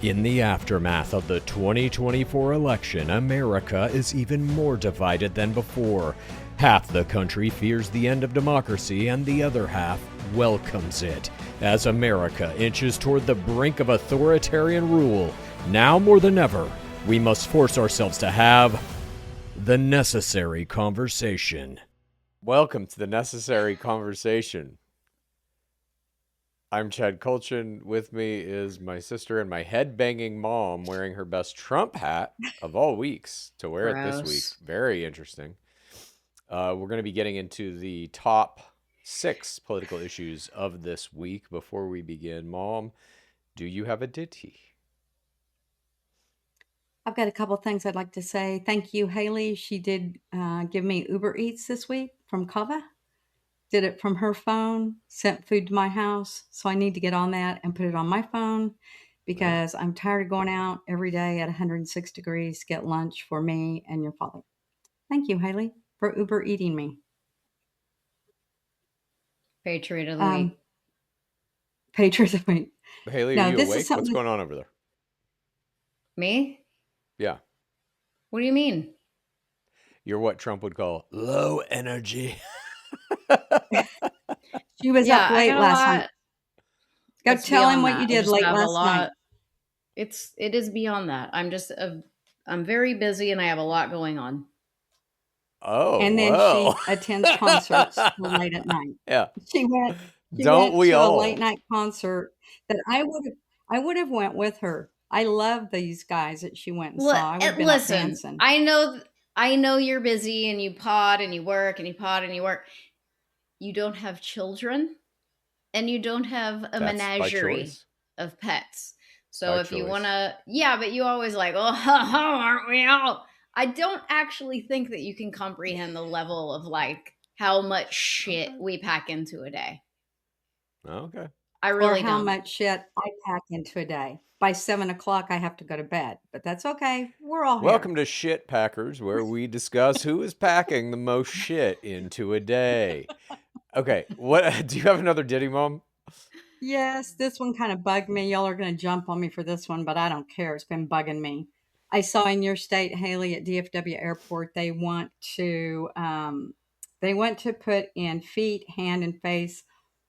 In the aftermath of the 2024 election, America is even more divided than before. Half the country fears the end of democracy, and the other half welcomes it. As America inches toward the brink of authoritarian rule, now more than ever, we must force ourselves to have the necessary conversation. Welcome to the necessary conversation. I'm Chad Kulchin. With me is my sister and my head-banging mom wearing her best Trump hat of all weeks to wear it this week. Gross. Very interesting. We're going to be getting into the top 6 political issues of this week. Before we begin, Mom, do you have a ditty? I've got a couple things I'd like to say. Thank you, Haley. She did give me Uber Eats this week from Kava. Did it from her phone, sent food to my house. So I need to get on that and put it on my phone because I'm tired of going out every day at 106 degrees to get lunch for me and your father. Thank you, Haley, for Uber eating me. Patriot of the week. Patriot of the week. Haley, No, are you this is awake? something What's going on over there? Me? Yeah. What do you mean? You're what Trump would call low energy. She was up I late got a last lot. night. Go It's tell him beyond what that. you I did just late have a last night. lot. It is beyond that. I'm very busy and I have a lot going on. Oh, And then whoa. she attends concerts till late at night. Yeah. She went Don't we to a all? late night concert that I would have went with her. I love these guys that she went and saw. I would have been up Listen, dancing. I know you're busy and you pod and you work and you pod and you work. You don't have children and you don't have a That's by menagerie choice. of pets. So By if you choice. want to, but you always like, oh, aren't we all? I don't actually think that you can comprehend the level of like how much shit we pack into a day. Okay. I really Or how don't. much shit I pack into a day. By 7 o'clock, I have to go to bed, but that's okay. We're all Welcome here. to Shit Packers, where we discuss who is packing the most shit into a day. Okay, what do you have another ditty, Mom? Yes, this one kind of bugged me. Y'all are going to jump on me for this one, but I don't care. It's been bugging me. I saw in your state, Haley, at DFW Airport, they want to put in feet, hand, and face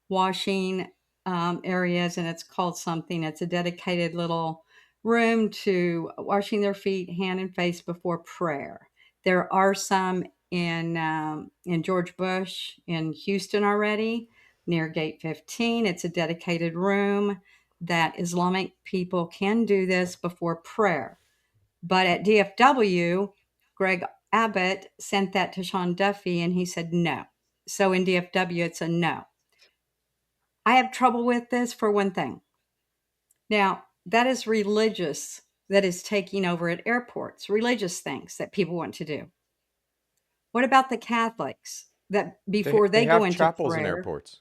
washing areas, and it's called something. It's a dedicated little room to washing their feet, hand, and face before prayer. There are some in George Bush in Houston already near Gate 15. It's a dedicated room that Islamic people can do this before prayer. But at DFW, Greg Abbott sent that to Sean Duffy and he said no. So in DFW, it's a no. I have trouble with this for one thing. Now, that is religious that is taking over at airports, religious things that people want to do. What about the Catholics that before they go have into chapels in prayer, airports.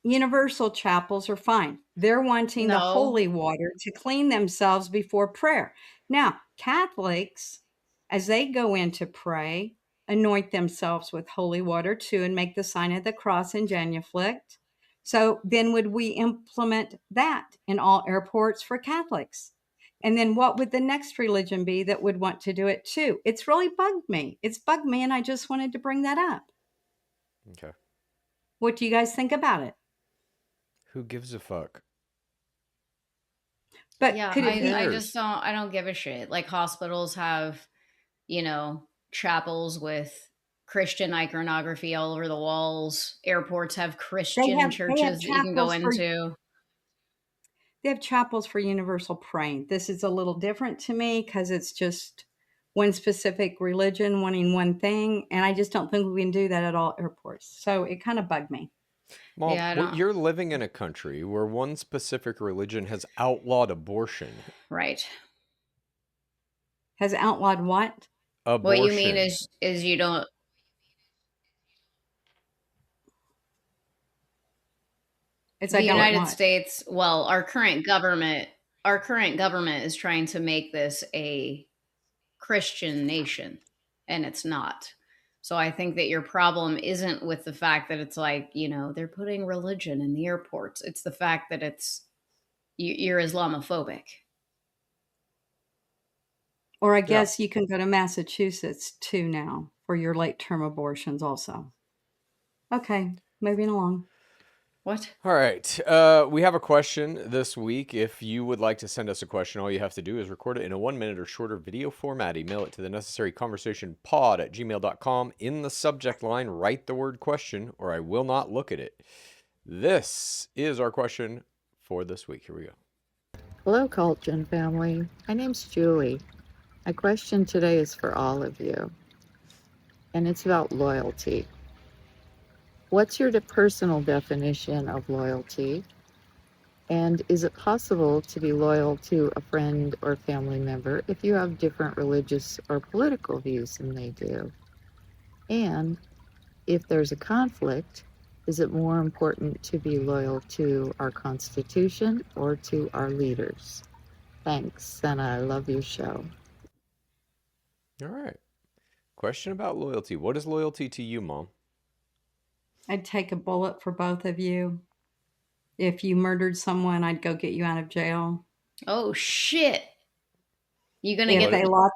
universal chapels are fine. They're wanting the No. holy water to clean themselves before prayer. Now, Catholics, as they go in to pray, anoint themselves with holy water too and make the sign of the cross and genuflect. So then would we implement that in all airports for Catholics? And then what would the next religion be that would want to do it too? It's really bugged me. It's bugged me, and I just wanted to bring that up. Okay. What do you guys think about it? Who gives a fuck? But Yeah, could it be? I don't give a shit. Like hospitals have, chapels with Christian iconography all over the walls. Airports have Christian churches that you can go into. They have chapels for universal praying. This is a little different to me because it's just one specific religion wanting one thing, and I just don't think we can do that at all airports. So it kind of bugged me. Mom, Yeah, I don't. you're living in a country where one specific religion has outlawed abortion. Right. Has outlawed what? Abortion. What you mean is you don't. It's The like United States, well, our current government is trying to make this a Christian nation, and it's not. So I think that your problem isn't with the fact that it's like, they're putting religion in the airports. It's the fact that it's You're Islamophobic. Or I Yeah. guess you can go to Massachusetts too now for your late term abortions also. Okay, moving along. What? All right. We have a question this week. If you would like to send us a question, all you have to do is record it in a 1 minute or shorter video format. Email it to the necessary conversation pod@gmail.com. In the subject line, write the word question, or I will not look at it. This is our question for this week. Here we go. Hello, Cultgen family. My name's Julie. My question today is for all of you, and it's about loyalty. What's your personal definition of loyalty? And is it possible to be loyal to a friend or family member if you have different religious or political views than they do? And if there's a conflict, is it more important to be loyal to our Constitution or to our leaders? Thanks, and I love your show. All right. Question about loyalty. What is loyalty to you, Mom? I'd take a bullet for both of you. If you murdered someone, I'd go get you out of jail. Oh shit! You gonna If get? they lost,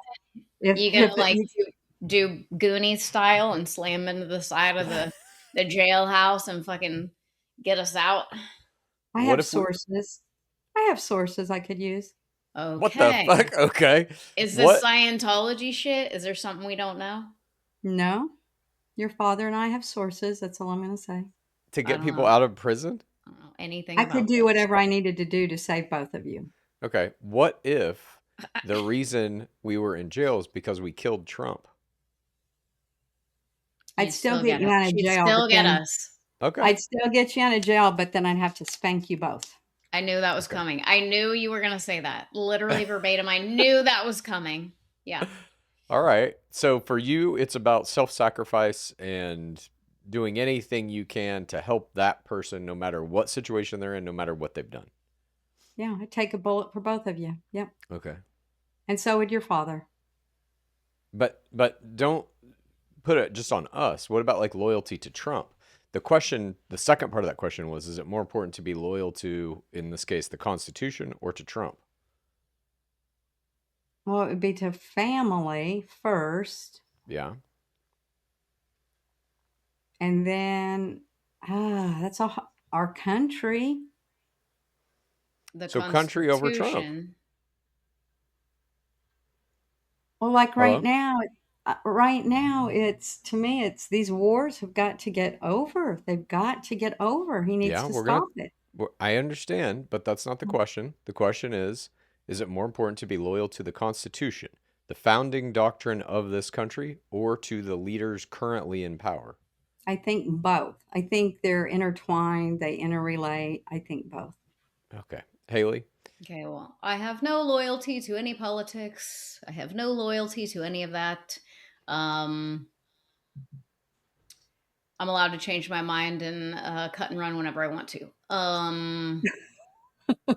You gonna like you, do Goonies style and slam into the side of the jailhouse and fucking get us out? I What have if we- sources. I have sources I could use. What the Okay. fuck? Okay. Is this What? Scientology shit? Is there something we don't know? No, your father and I have sources. That's all I'm going to say. To I get don't people know. out of prison? I don't know anything I about could do this. whatever I needed to do to save both of you. Okay. What if the reason we were in jail is because we killed Trump? I'd You'd still get you us. out of You'd jail. still but get then us. Okay. I'd still get you out of jail, but then I'd have to spank you both. I knew that was coming. I knew you were gonna say that. Literally verbatim. I knew that was coming. Yeah. All right. So for you, it's about self-sacrifice and doing anything you can to help that person, no matter what situation they're in, no matter what they've done. Yeah, I'd take a bullet for both of you. Yep. Okay. And so would your father. But don't put it just on us. What about like loyalty to Trump? The question, the second part of that question was, is it more important to be loyal to, in this case, the Constitution or to Trump? Well, it would be to family first, Yeah. and then that's our country. The So country over Trump. Constitution. Well, like Hello? right now, it's to me, it's these wars have got to get over. They've got to get over. He needs Yeah, to we're gonna. stop it. I understand, but that's not the question. The question is it more important to be loyal to the Constitution, the founding doctrine of this country, or to the leaders currently in power? I think both. I think they're intertwined. They interrelate. I think both. Okay. Haley? Okay, well, I have no loyalty to any politics. I have no loyalty to any of that. I'm allowed to change my mind and cut and run whenever I want to.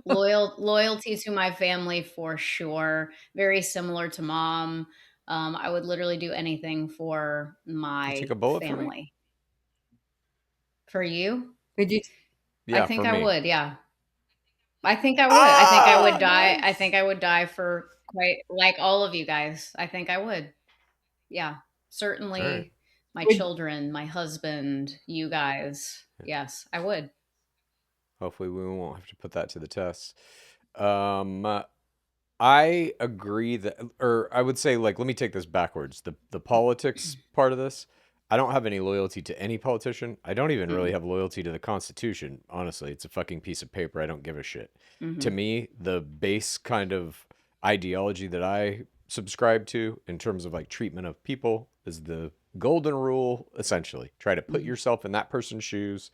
Loyalty to my family for sure. Very similar to Mom. I would literally do anything for You my take a bullet for me? family. For you? Would you? I Yeah, think for I me. would, yeah. I think I would. I think I would die. I Nice. think I would die for quite like all of you guys. I think I would. Yeah. All right. Certainly my Would children, my husband, you guys. Yes, I would. Hopefully, we won't have to put that to the test. Um, I agree that, or I would say, like, let me take this backwards. The politics part of this, I don't have any loyalty to any politician. I don't even really Mm. have loyalty to the Constitution. Honestly, it's a fucking piece of paper. I don't give a shit. To hmm me, the base kind of ideology that I subscribe to in terms of like treatment of people is the golden rule, essentially. Try to put hmm yourself in that person's shoes.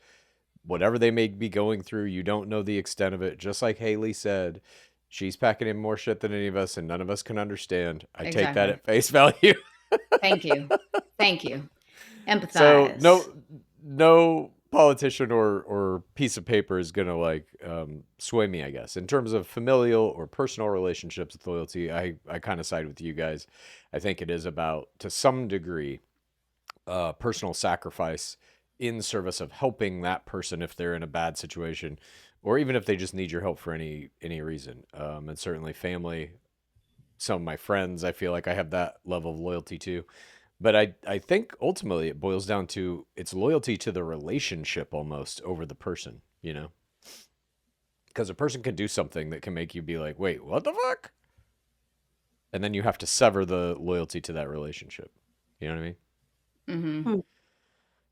Whatever they may be going through, you don't know the extent of it. Just like Haley said, she's packing in more shit than any of us, and none of us can understand. I take that Exactly. at face value. Thank you. Thank you. So Empathize. no politician or piece of paper is gonna like sway me, I guess. In terms of familial or personal relationships with loyalty, I kind of side with you guys. I think it is about, to some degree, personal sacrifice in service of helping that person if they're in a bad situation. or even if they just need your help for any reason. And certainly family, some of my friends, I feel like I have that level of loyalty to. But I think ultimately it boils down to it's loyalty to the relationship almost over the person, you know? Because a person can do something that can make you be like, wait, what the fuck? And then you have to sever the loyalty to that relationship. You know what I mean? Mm-hmm. Hmm.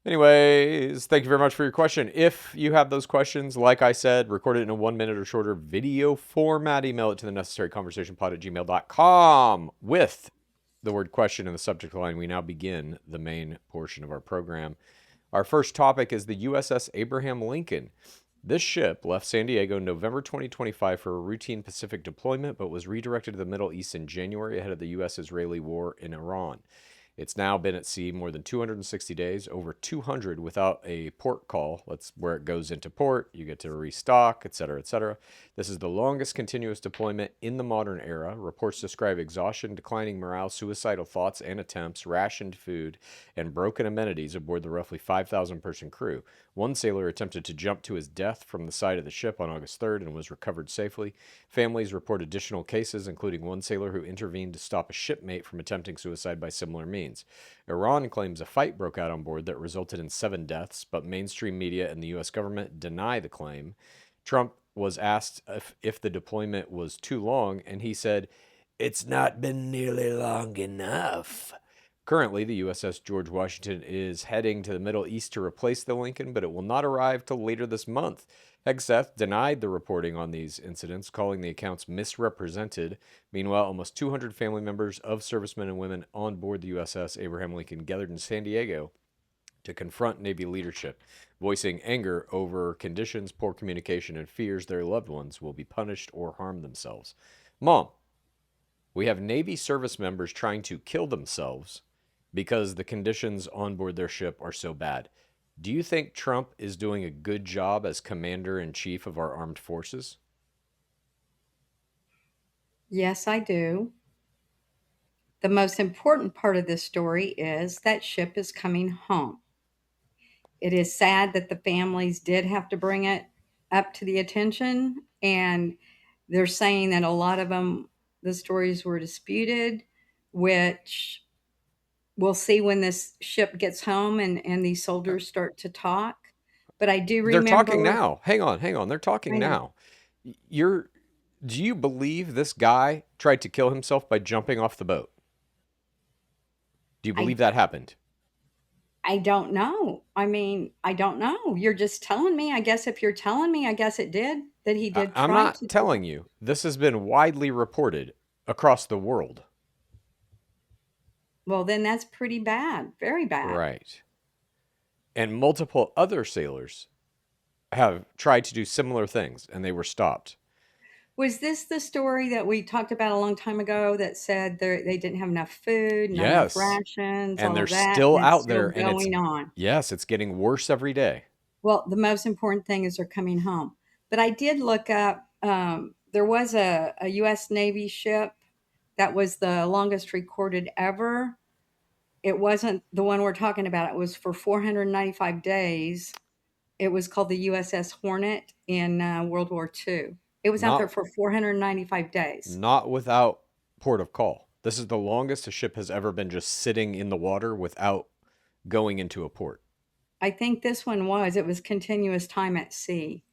Anyways, thank you very much for your question. If you have those questions, like I said, record it in a 1 minute or shorter video format. Email it to the necessaryconversationpod@gmail.com with the word question in the subject line. We now begin the main portion of our program. Our first topic is the USS Abraham Lincoln. This ship left San Diego in November 2025 for a routine Pacific deployment, but was redirected to the Middle East in January ahead of the U.S.-Israeli war in Iran. It's now been at sea more than 260 days, over 200 without a port call. That's where it goes into port. You get to restock, etc., etc. This is the longest continuous deployment in the modern era. Reports describe exhaustion, declining morale, suicidal thoughts and attempts, rationed food, and broken amenities aboard the roughly 5,000-person crew. One sailor attempted to jump to his death from the side of the ship on August 3rd and was recovered safely. Families report additional cases, including one sailor who intervened to stop a shipmate from attempting suicide by similar means. Iran claims a fight broke out on board that resulted in 7 deaths, but mainstream media and the U.S. government deny the claim. Trump was asked if the deployment was too long, and he said, "It's not been nearly long enough." Currently, the USS George Washington is heading to the Middle East to replace the Lincoln, but it will not arrive till later this month. Hegseth denied the reporting on these incidents, calling the accounts misrepresented. Meanwhile, almost 200 family members of servicemen and women on board the USS Abraham Lincoln gathered in San Diego to confront Navy leadership, voicing anger over conditions, poor communication, and fears their loved ones will be punished or harm themselves. Mom, we have Navy service members trying to kill themselves because the conditions on board their ship are so bad. Do you think Trump is doing a good job as commander-in-chief of our armed forces? Yes, I do. The most important part of this story is that ship is coming home. It is sad that the families did have to bring it up to the attention, and they're saying that a lot of them, the stories were disputed, which we'll see when this ship gets home and these soldiers start to talk. But I do They're talking remember, now. Hang on, hang on. They're talking I know, now. You're Do you believe this guy tried to kill himself by jumping off the boat? Do you I believe that happened? I don't know. I mean, I don't know. You're just telling me. I guess if you're telling me, I guess it did that he did I'm try not to do it. telling you. This has been widely reported across the world. Well, then that's pretty bad. Very bad. Right. And multiple other sailors have tried to do similar things and they were stopped. Was this the story that we talked about a long time ago that said they didn't have enough food, not enough Yes. rations, And all they're of that, still and it's out still there and going on? it's getting worse every day. Well, the most important thing is they're coming home. But I did look up, there was a U.S. Navy ship that was the longest recorded ever. It wasn't the one we're talking about. It was for 495 days. It was called the USS Hornet in World War II. It was out there Not for 495 days. not without port of call. This is the longest a ship has ever been just sitting in the water without going into a port. I think this one was. It was continuous time at sea.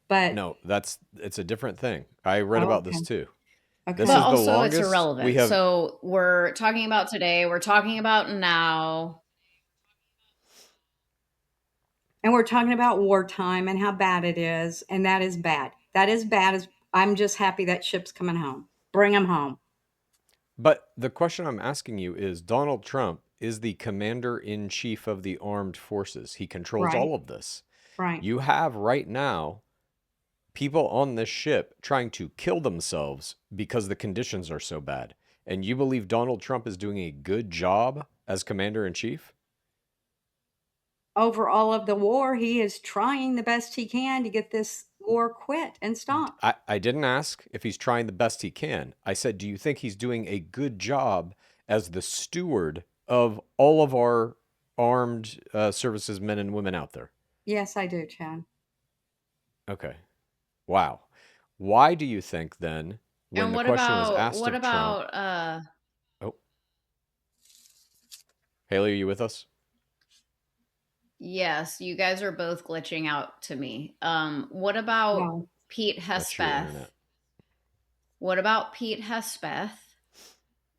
But No, it's a different thing. I read oh, about this okay, too. This But okay. is the also, it's longest we irrelevant. have. So we're talking about today. We're talking about now. And we're talking about wartime and how bad it is, and that is bad. That is bad. As I'm just happy that ship's coming home. Bring them home. But the question I'm asking you is Donald Trump is the commander in chief of the armed forces. He controls Right, all of this. right. You have right now people on this ship trying to kill themselves because the conditions are so bad. And you believe Donald Trump is doing a good job as commander in chief? Over all of the war, he is trying the best he can to get this war quit and stopped. I didn't ask if he's trying the best he can. I said, do you think he's doing a good job as the steward of all of our armed services men and women out there? Yes, I do, Chad. Okay. Wow. Why do you think then, when And the question was asked what of Trump, about oh, Haley, are you with us? yes, you guys are both glitching out to me. What about No. Pete That's your Hespeth? internet. What about Pete Hespeth?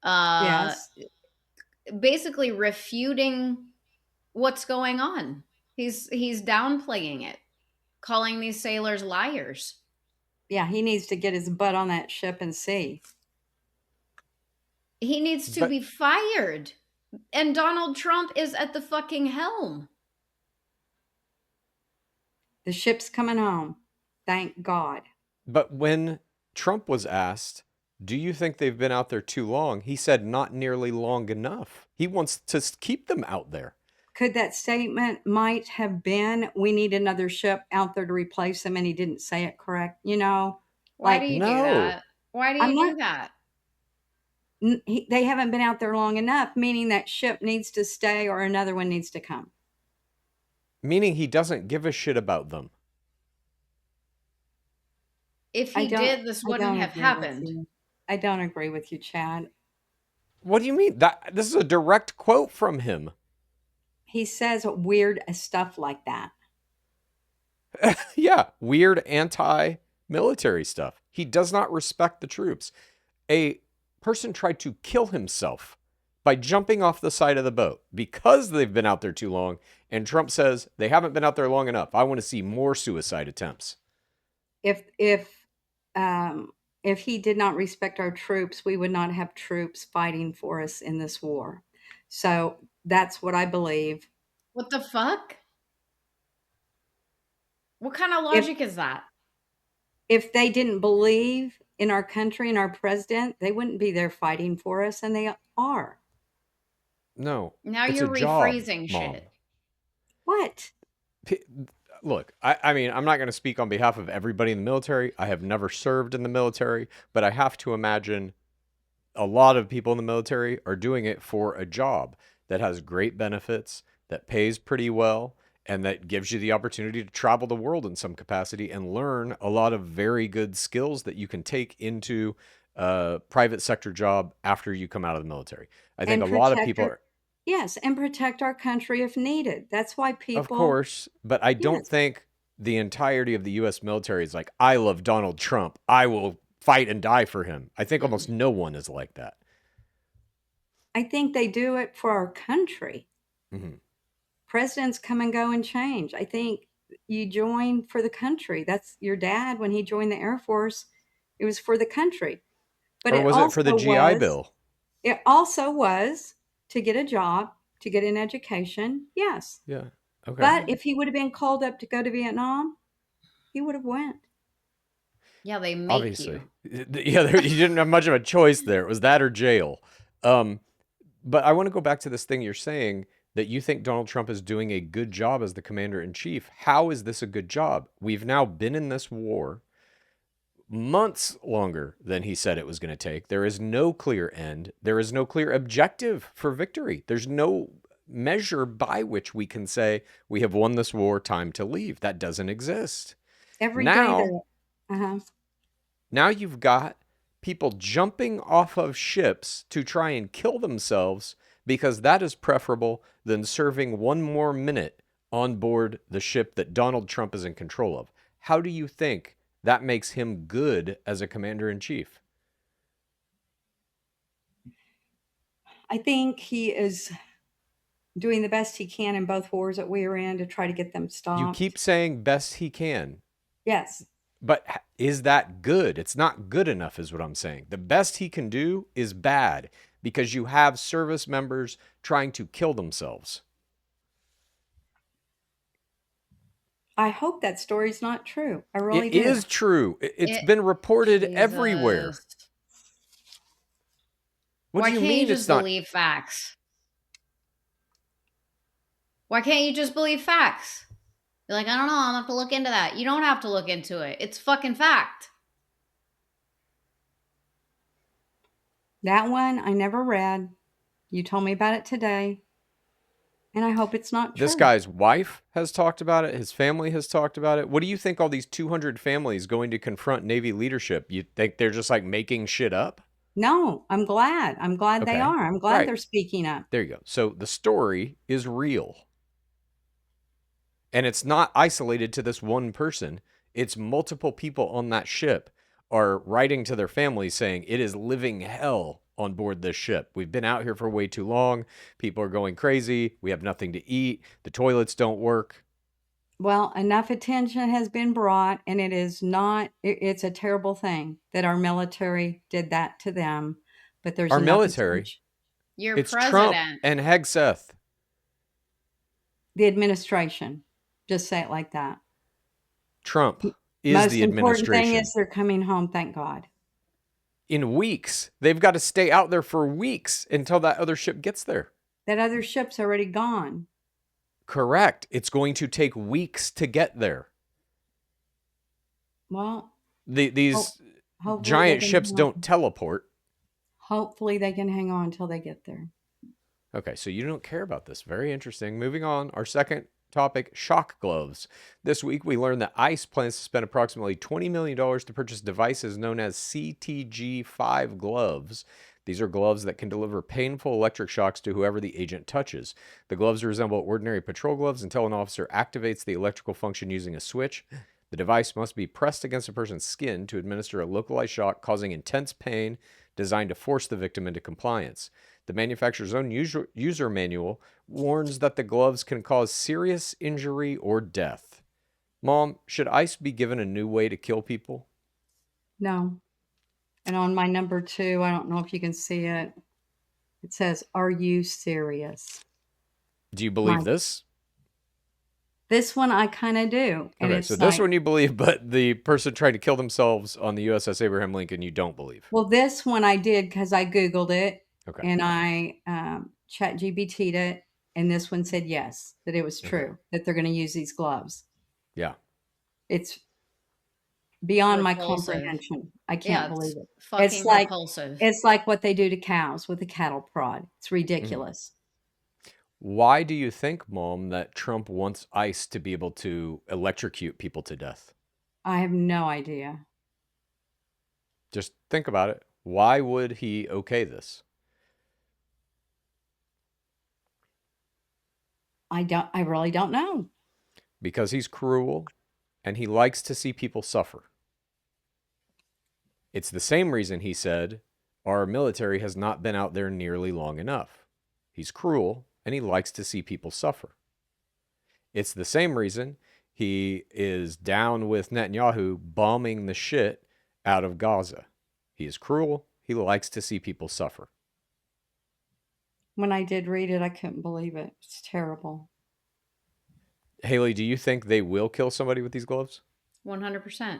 Uh Yes. Basically refuting what's going on. He's downplaying it, calling these sailors liars. Yeah, he needs to get his butt on that ship and see. He needs to But be fired. And Donald Trump is at the fucking helm. The ship's coming home. Thank God. but when Trump was asked, do you think they've been out there too long? He said not nearly long enough. He wants to keep them out there. Could that statement might have been, we need another ship out there to replace them, and he didn't say it correct? Why do Like, you do No. that? Why do I'm you not, do that? they haven't been out there long enough, meaning that ship needs to stay or another one needs to come. Meaning he doesn't give a shit about them. If I he don't, did, this I wouldn't don't have agree with happened. you. I don't agree with you, Chad. What do you mean? This is a direct quote from him. He says weird stuff like that. Yeah, weird anti-military stuff. He does not respect the troops. A person tried to kill himself by jumping off the side of the boat because they've been out there too long, and Trump says they haven't been out there long enough. I want to see more suicide attempts. If if if he did not respect our troops, we would not have troops fighting for us in this war. So that's what I believe. What the fuck? What kind of If logic is that? if they didn't believe in our country and our president, they wouldn't be there fighting for us, and they are. No, Now it's a you're job, rephrasing Mom. shit. What? P- Look, I mean, I'm not going to speak on behalf of everybody in the military. I have never served in the military, but I have to imagine a lot of people in the military are doing it for a job that has great benefits, that pays pretty well, and that gives you the opportunity to travel the world in some capacity and learn a lot of very good skills that you can take into a private sector job after you come out of the military. I think And a lot of protect people our, are, yes, and protect our country if needed. That's why of people, course, but I don't yes, think the entirety of the US military is like, I love Donald Trump. I will fight and die for him. I think Mm. almost no one is like that. I think they do it for our country. Mhm. Presidents come and go and change. I think you join for the country. That's your dad when he joined the Air Force. It was for the country. But Or was it for the GI Bill? it also was to get a job, to get an education. Yes. Yeah. Okay. But if he would have been called up to go to Vietnam, he would have went. Yeah, they make Obviously. you. Yeah, you didn't have much of a choice there. It was that or jail. Um, but I want to go back to this thing you're saying that you think Donald Trump is doing a good job as the commander in chief. How is this a good job? We've now been in this war months longer than he said it was going to take. There is no clear end. There is no clear objective for victory. There's no measure by which we can say we have won this war, time to leave. That doesn't exist. Every day Now, there. Uh-huh. now you've got people jumping off of ships to try and kill themselves because that is preferable than serving one more minute on board the ship that Donald Trump is in control of. How do you think that makes him good as a commander in chief? I think he is doing the best he can in both wars that we are in to try to get them You keep stopped. saying best he can, Yes. but is that good? It's not good enough, is what I'm saying. The best he can do is bad because you have service members trying to kill themselves. I hope that story's not true. I really It do. is true. It's It been reported everywhere. Jesus. What Why do you can't you mean it's just not? believe facts? Why can't you just believe facts? You're like, I don't know, I'm gonna have to look into that. You don't have to look into it. It's fucking fact. That one I never read. You told me about it today. And I hope it's not This true. guy's wife has talked about it. His family has talked about it. What do you think all these 200 families going to confront Navy leadership? You think they're just like making shit up? No, I'm glad. I'm glad they Okay. are. I'm glad Right. they're speaking up. There you go. So the story is real. And it's not isolated to this one person. It's multiple people on that ship are writing to their families saying it is living hell on board this ship. We've been out here for way too long. People are going crazy. We have nothing to eat. The toilets don't work. Well, enough attention has been brought, and it is not, it's a terrible thing that our military did that to them, but there's Our enough military, attention. Your it's Trump president. and Hegseth. The administration, just say it like that. Trump is Most the important thing administration. is they're coming home, thank God. In weeks. They've got to stay out there for weeks until that other ship gets there. That other ship's already gone. Correct. It's going to take weeks to get there. Well, These hopefully they giant can ships hang don't on. teleport. Hopefully they can hang on until they get there. Okay, so you don't care about this. Very interesting. Moving on, our second topic, shock gloves. This week we learned that ICE plans to spend approximately $20 million to purchase devices known as CTG-5 gloves. These are gloves that can deliver painful electric shocks to whoever the agent touches. The gloves resemble ordinary patrol gloves until an officer activates the electrical function using a switch. The device must be pressed against a person's skin to administer a localized shock, causing intense pain, designed to force the victim into compliance. The manufacturer's own user manual warns that the gloves can cause serious injury or death. Mom, should ICE be given a new way to kill people? No. And on my number 2, I don't know if you can see it. It says, "Are you serious?" Do you believe My- this? This one I kind of do. And Okay, it's so like, this one you believe, but the person trying to kill themselves on the USS Abraham Lincoln you don't believe. well, this one I did because I Googled it Okay. and I chat GBT'd it. And this one said yes, that it was true, that they're going to use these gloves. Yeah. It's beyond my Repulsive. comprehension. I Yeah, can't it's believe it. fucking repulsive. It's like what they do to cows with the cattle prod. It's ridiculous. Why do you think, Mom, that Trump wants ICE to be able to electrocute people to death? I have no idea. Just think about it. Why would he okay this? I really don't know. Because he's cruel and he likes to see people suffer. It's the same reason he said our military has not been out there nearly long enough. He's cruel and he likes to see people suffer. It's the same reason he is down with Netanyahu bombing the shit out of Gaza. He is cruel. He likes to see people suffer. When I did read it, I couldn't believe it. It's terrible. Haley, do you think they will kill somebody with these gloves? 100%.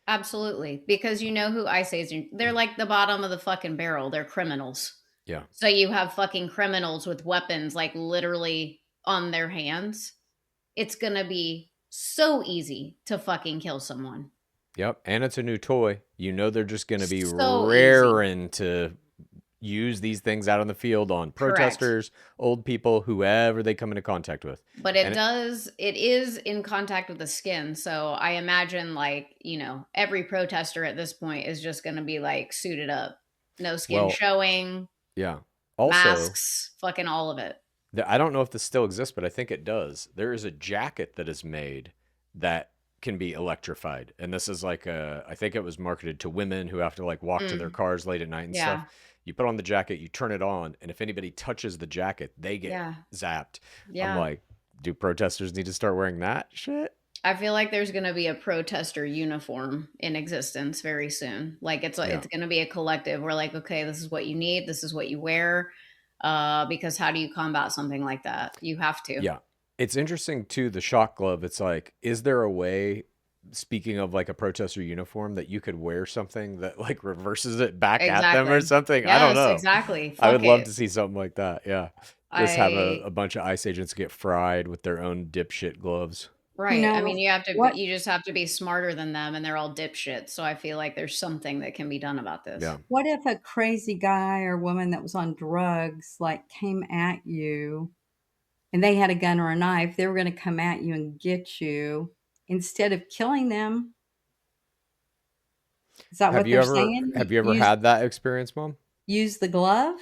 Absolutely. Because you know who ICE agents, they're like the bottom of the fucking barrel. They're criminals. Yeah. So you have fucking criminals with weapons like literally on their hands. It's going to be so easy to fucking kill someone. Yep. And it's a new toy. You know they're just going to be So raring to use these things out on the field on protesters, old people, whoever they come into contact with. But it is in contact with the skin. So I imagine like, you know, every protester at this point is just going to be like suited up. No skin showing. Yeah. Also, masks, fucking all of it. I don't know if this still exists, but I think it does. There is a jacket that is made that can be electrified. And this is like I think it was marketed to women who have to like walk to their cars late at night and stuff. You put on the jacket, you turn it on, and if anybody touches the jacket, they get zapped. Yeah. I'm like, do protesters need to start wearing that shit? I feel like there's going to be a protester uniform in existence very soon. Like it's going to be a collective. We're like, okay, this is what you need. This is what you wear. Because how do you combat something like that? You have to. Yeah. It's interesting too, the shock glove. It's like, is there a way, speaking of like a protester uniform, that you could wear something that like reverses it back at them or something? Yes, I don't know. Exactly. I would love to see something like that. Yeah. Just have a bunch of ICE agents get fried with their own dipshit gloves. Right. I mean, you just have to be smarter than them, and they're all dipshits. So I feel like there's something that can be done about this. Yeah. What if a crazy guy or woman that was on drugs like came at you and they had a gun or a knife, they were going to come at you and get you instead of killing them. Is that what they're saying? Have you ever had that experience, Mom? Use the glove?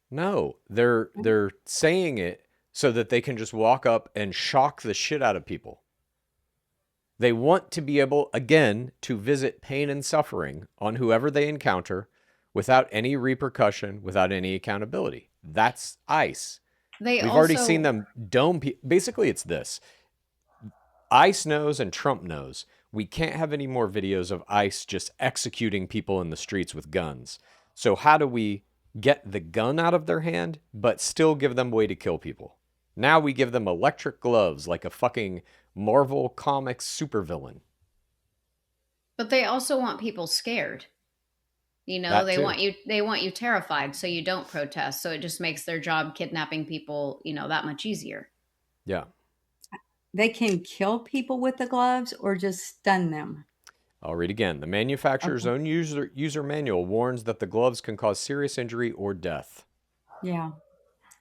No, they're saying it so that they can just walk up and shock the shit out of people. They want to be able, again, to visit pain and suffering on whoever they encounter without any repercussion, without any accountability. That's ICE. We've already seen them dome people. Basically, it's this. ICE knows and Trump knows we can't have any more videos of ICE just executing people in the streets with guns. So how do we get the gun out of their hand, but still give them a way to kill people? Now we give them electric gloves like a fucking Marvel Comics supervillain. But they also want people scared. You know, they want you terrified so you don't protest. So it just makes their job kidnapping people, that much easier. Yeah. They can kill people with the gloves or just stun them. I'll read again. The manufacturer's own user manual warns that the gloves can cause serious injury or death. Yeah.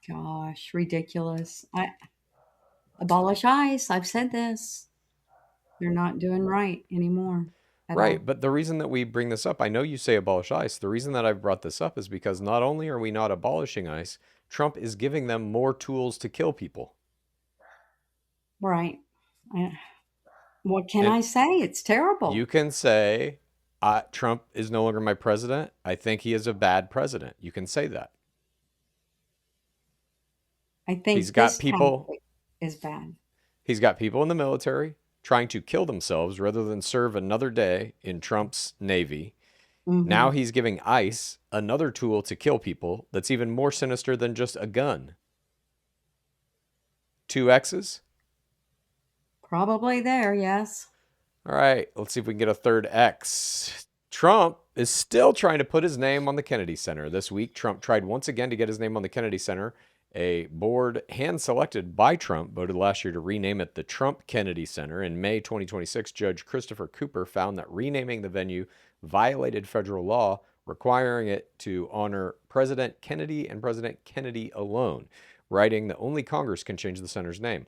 Gosh, ridiculous. Abolish ICE. I've said this. They're not doing right anymore. Right, but the reason that we bring this up, I know you say abolish ICE. The reason that I've brought this up is because not only are we not abolishing ICE, Trump is giving them more tools to kill people. Right. What can I say? It's terrible. You can say, Trump is no longer my president. I think he is a bad president. You can say that. I think he's got people is bad. He's got people in the military trying to kill themselves rather than serve another day in Trump's Navy. Mm-hmm. Now he's giving ICE another tool to kill people that's even more sinister than just a gun. 2 X's? Probably there, yes. All right, let's see if we can get a third X. Trump is still trying to put his name on the Kennedy Center. This week, Trump tried once again to get his name on the Kennedy Center. A board hand-selected by Trump voted last year to rename it the Trump Kennedy Center. In May 2026, Judge Christopher Cooper found that renaming the venue violated federal law, requiring it to honor President Kennedy and President Kennedy alone, writing that only Congress can change the center's name.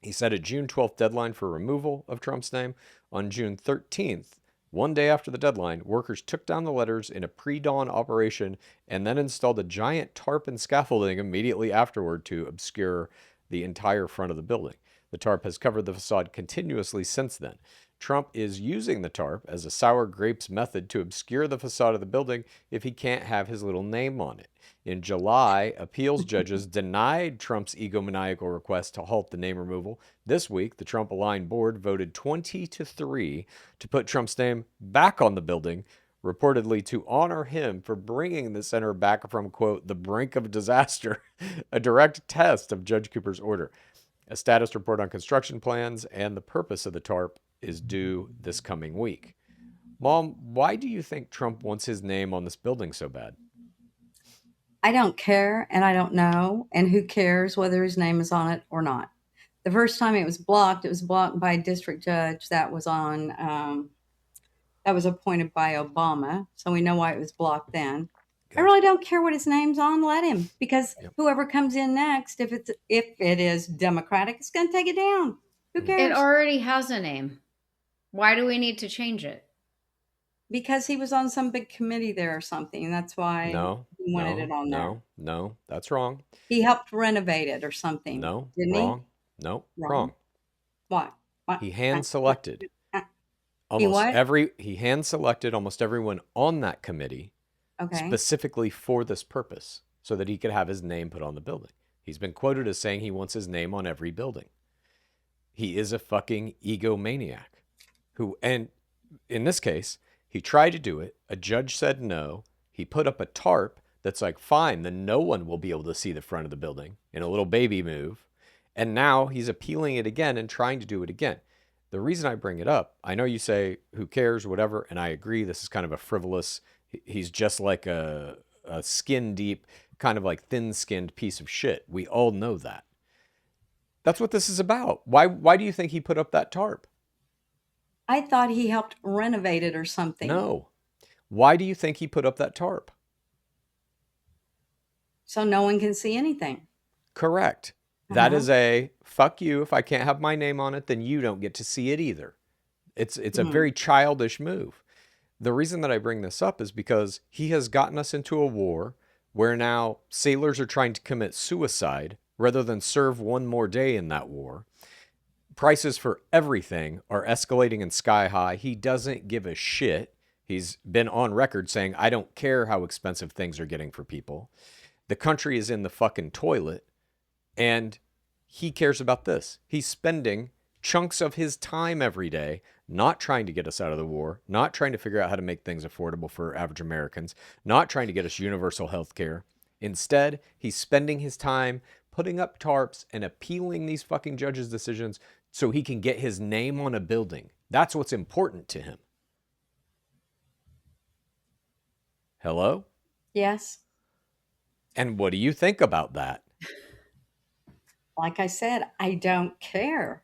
He set a June 12th deadline for removal of Trump's name. On June 13th, one day after the deadline, workers took down the letters in a pre-dawn operation and then installed a giant tarp and scaffolding immediately afterward to obscure the entire front of the building. The tarp has covered the facade continuously since then. Trump is using the tarp as a sour grapes method to obscure the facade of the building if he can't have his little name on it. In July, appeals judges denied Trump's egomaniacal request to halt the name removal. This week, the Trump-aligned board voted 20-3 to put Trump's name back on the building, reportedly to honor him for bringing the center back from, quote, the brink of disaster, a direct test of Judge Cooper's order. A status report on construction plans and the purpose of the tarp is due this coming week. Mom, why do you think Trump wants his name on this building so bad? I don't care, and I don't know, and who cares whether his name is on it or not. The first time it was blocked by a district judge that was appointed by Obama, so we know why it was blocked then. Okay. I really don't care what his name's on. Let him, because whoever comes in next, if it is Democratic, it's going to take it down. Who cares? It already has a name. Why do we need to change it? Because he was on some big committee there or something, and that's why he wanted it on there. No, that's wrong. He helped renovate it or something. No, didn't wrong. He? No, wrong. What? He hand-selected. He hand-selected almost everyone on that committee specifically for this purpose, so that he could have his name put on the building. He's been quoted as saying he wants his name on every building. He is a fucking egomaniac and in this case, he tried to do it. A judge said no. He put up a tarp that's like, fine, then no one will be able to see the front of the building in a little baby move. And now he's appealing it again and trying to do it again. The reason I bring it up, I know you say, who cares, whatever, and I agree, this is kind of a frivolous, he's just like a skin deep, kind of like thin-skinned piece of shit. We all know that. That's what this is about. Why do you think he put up that tarp? I thought he helped renovate it or something. No. Why do you think he put up that tarp? So no one can see anything. Correct. That Uh-huh. is a fuck you. If I can't have my name on it, then you don't get to see it either. It's a Hmm. very childish move. The reason that I bring this up is because he has gotten us into a war where now sailors are trying to commit suicide rather than serve one more day in that war. Prices for everything are escalating and sky high. He doesn't give a shit. He's been on record saying, I don't care how expensive things are getting for people. The country is in the fucking toilet, and he cares about this. He's spending chunks of his time every day not trying to get us out of the war, not trying to figure out how to make things affordable for average Americans, not trying to get us universal health care. Instead, he's spending his time putting up tarps and appealing these fucking judges' decisions so he can get his name on a building. That's what's important to him. Hello? Yes. And what do you think about that? Like I said, I don't care.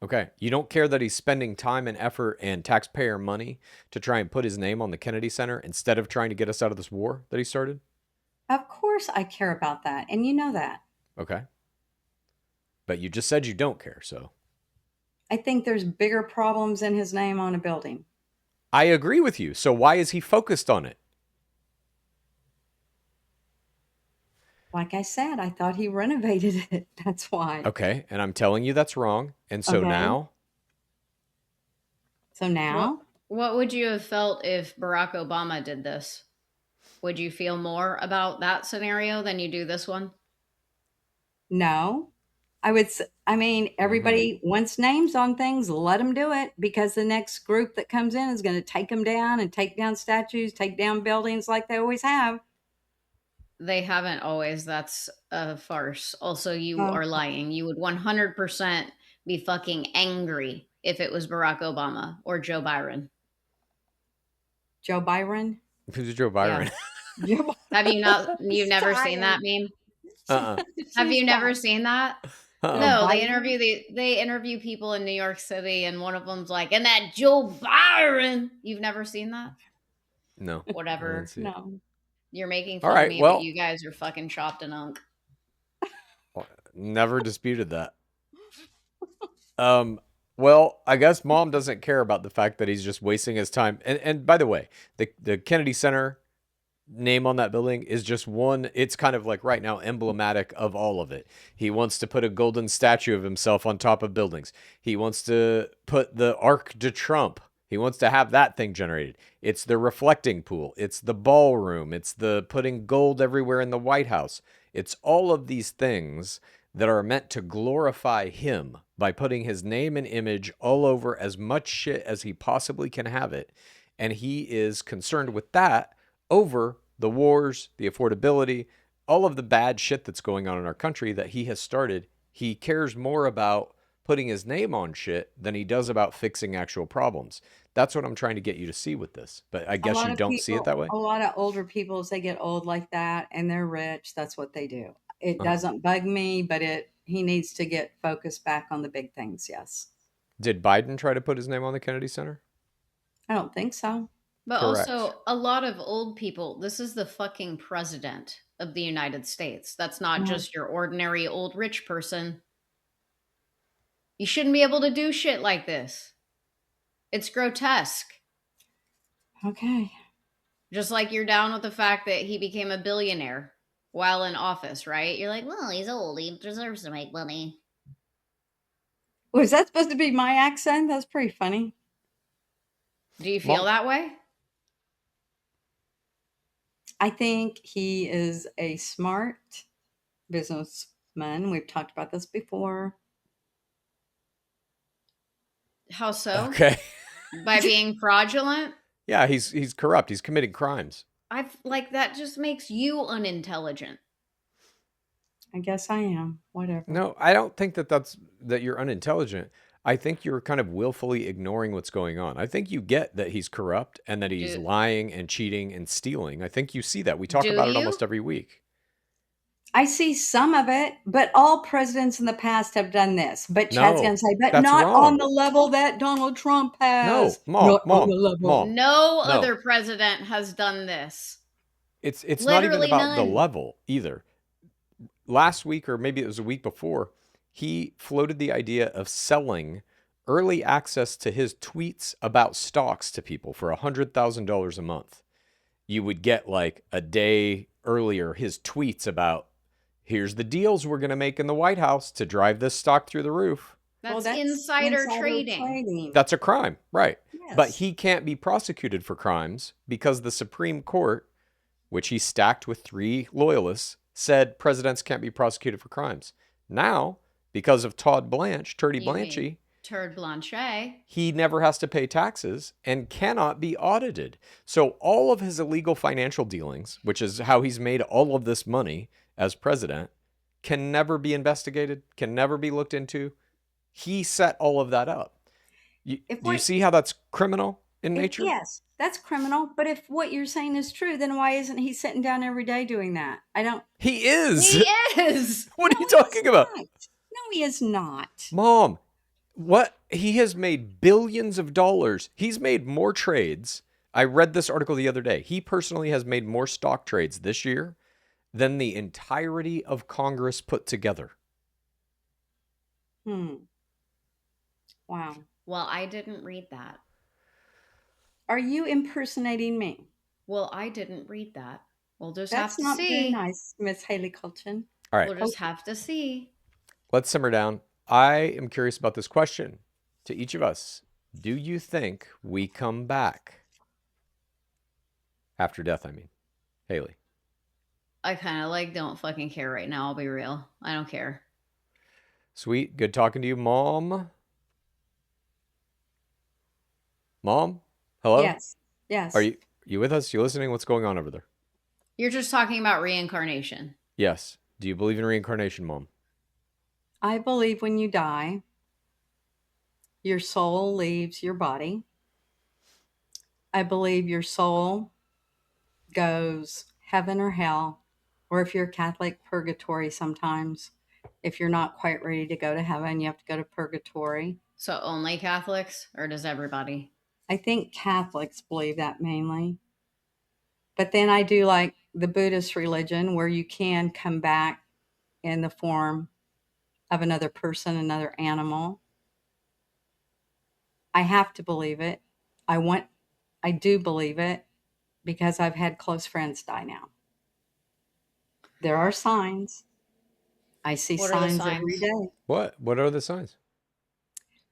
Okay. You don't care that he's spending time and effort and taxpayer money to try and put his name on the Kennedy Center instead of trying to get us out of this war that he started? Of course I care about that. And you know that. Okay. But you just said you don't care, so. I think there's bigger problems than his name on a building. I agree with you. So why is he focused on it? Like I said, I thought he renovated it. That's why. Okay. And I'm telling you that's wrong. And so Okay. now, So now, What would you have felt if Barack Obama did this? Would you feel more about that scenario than you do this one? no. I mean, everybody wants names on things. Let them do it because the next group that comes in is going to take them down and take down statues, take down buildings like they always have. They haven't always. That's a farce. Also, you Oh, are lying. You would 100% be fucking angry if it was Barack Obama or Joe Byron. Joe Byron. who's Joe Byron? Joe Have you not? You've She's never seen that tired. meme? Uh-uh. Have She's you never tired. seen that? Uh-uh. No, they Byron? interview people in New York City, and one of them's like, "And that Joe Byron." You've never seen that? No. I Whatever. didn't see it. No. You're making All fun right, of me, well- but you guys are fucking chopped and unk. Never disputed that. Well, I guess Mom doesn't care about the fact that he's just wasting his time. And by the way, the Kennedy Center name on that building is just one. It's kind of like right now emblematic of all of it. He wants to put a golden statue of himself on top of buildings. He wants to put the Arc de Trump. He wants to have that thing generated. It's the reflecting pool. It's the ballroom. It's the putting gold everywhere in the White House. It's all of these things that are meant to glorify him by putting his name and image all over as much shit as he possibly can have it. And he is concerned with that over the wars, the affordability, all of the bad shit that's going on in our country that he has started. He cares more about putting his name on shit than he does about fixing actual problems. That's what I'm trying to get you to see with this. But I A guess lot you of don't see it people, that way. a lot of older people, as they get old like that and they're rich, that's what they do. It Uh-huh. doesn't bug me, but he needs to get focused back on the big things. Yes. Did Biden try to put his name on the Kennedy Center? I don't think so. But Correct. also, a lot of old people, this is the fucking president of the United States. That's not Mhm. just your ordinary old rich person. You shouldn't be able to do shit like this. It's grotesque. Okay. Just like you're down with the fact that he became a billionaire while in office, right? You're like, well, he's old. He deserves to make money. Was that supposed to be my accent? That's pretty funny. Do you feel Mom- that way? I think he is a smart businessman. We've talked about this before. How so? Okay. By being fraudulent? Yeah, he's corrupt. He's committing crimes. I've like that just makes you unintelligent. I guess I am. Whatever. No, I don't think that you're unintelligent. I think you're kind of willfully ignoring what's going on. I think you get that he's corrupt and that he's Do- lying and cheating and stealing. I think you see that. We talk Do about it you? almost every week. I see some of it, but all presidents in the past have done this. But Chad's No, going to say, but that's not wrong. on the level that Donald Trump has. Mom, Not Mom, on the level. Mom. No No. other president has done this. It's not even Literally about the none. level either. last week, or maybe it was a week before, he floated the idea of selling early access to his tweets about stocks to people for $100,000 a month. You would get like a day earlier his tweets about, here's the deals we're going to make in the White House to drive this stock through the roof. Well, That's insider trading. That's a crime, right? But Yes. he can't be prosecuted for crimes because the Supreme Court, which he stacked with 3 loyalists, said presidents can't be prosecuted for crimes. Now, because of Turdy Blanchy, Turd Blanchet. he never has to pay taxes and cannot be audited. So all of his illegal financial dealings, which is how he's made all of this money as president, can never be investigated, can never be looked into. He set all of that up. Do you see how that's criminal in nature? Yes, that's criminal. But if what you're saying is true, then why isn't he sitting down every day doing that? I don't. He is. He is. What are you talking about? No, he is not. Mom, what? He has made billions of dollars. He's made more trades. I read this article the other day. He personally has made more stock trades this year than the entirety of Congress put together. Wow. Well, I didn't read that. Are you impersonating me? Well, I didn't read that. We'll just That's have to not see. very nice, Miss Haley Colchin. All right. We'll just have to see. Let's simmer down. I am curious about this question to each of us. Do you think we come back after death? I mean, Haley. I kind of don't fucking care right now. I'll be real. I don't care. Sweet. Good talking to you, Mom. Mom? Hello? Yes. Are you with us? You listening? What's going on over there? You're just talking about reincarnation. Yes. Do you believe in reincarnation, Mom? I believe when you die, your soul leaves your body. I believe your soul goes heaven or hell, or if you're a Catholic, purgatory sometimes. If you're not quite ready to go to heaven, you have to go to purgatory. So only Catholics, or does everybody? I think Catholics believe that mainly. But then I do like the Buddhist religion where you can come back in the form of another person, another animal. I have to believe it. I do believe it because I've had close friends die now. There are signs. I see What are the signs signs? every day. What are the signs?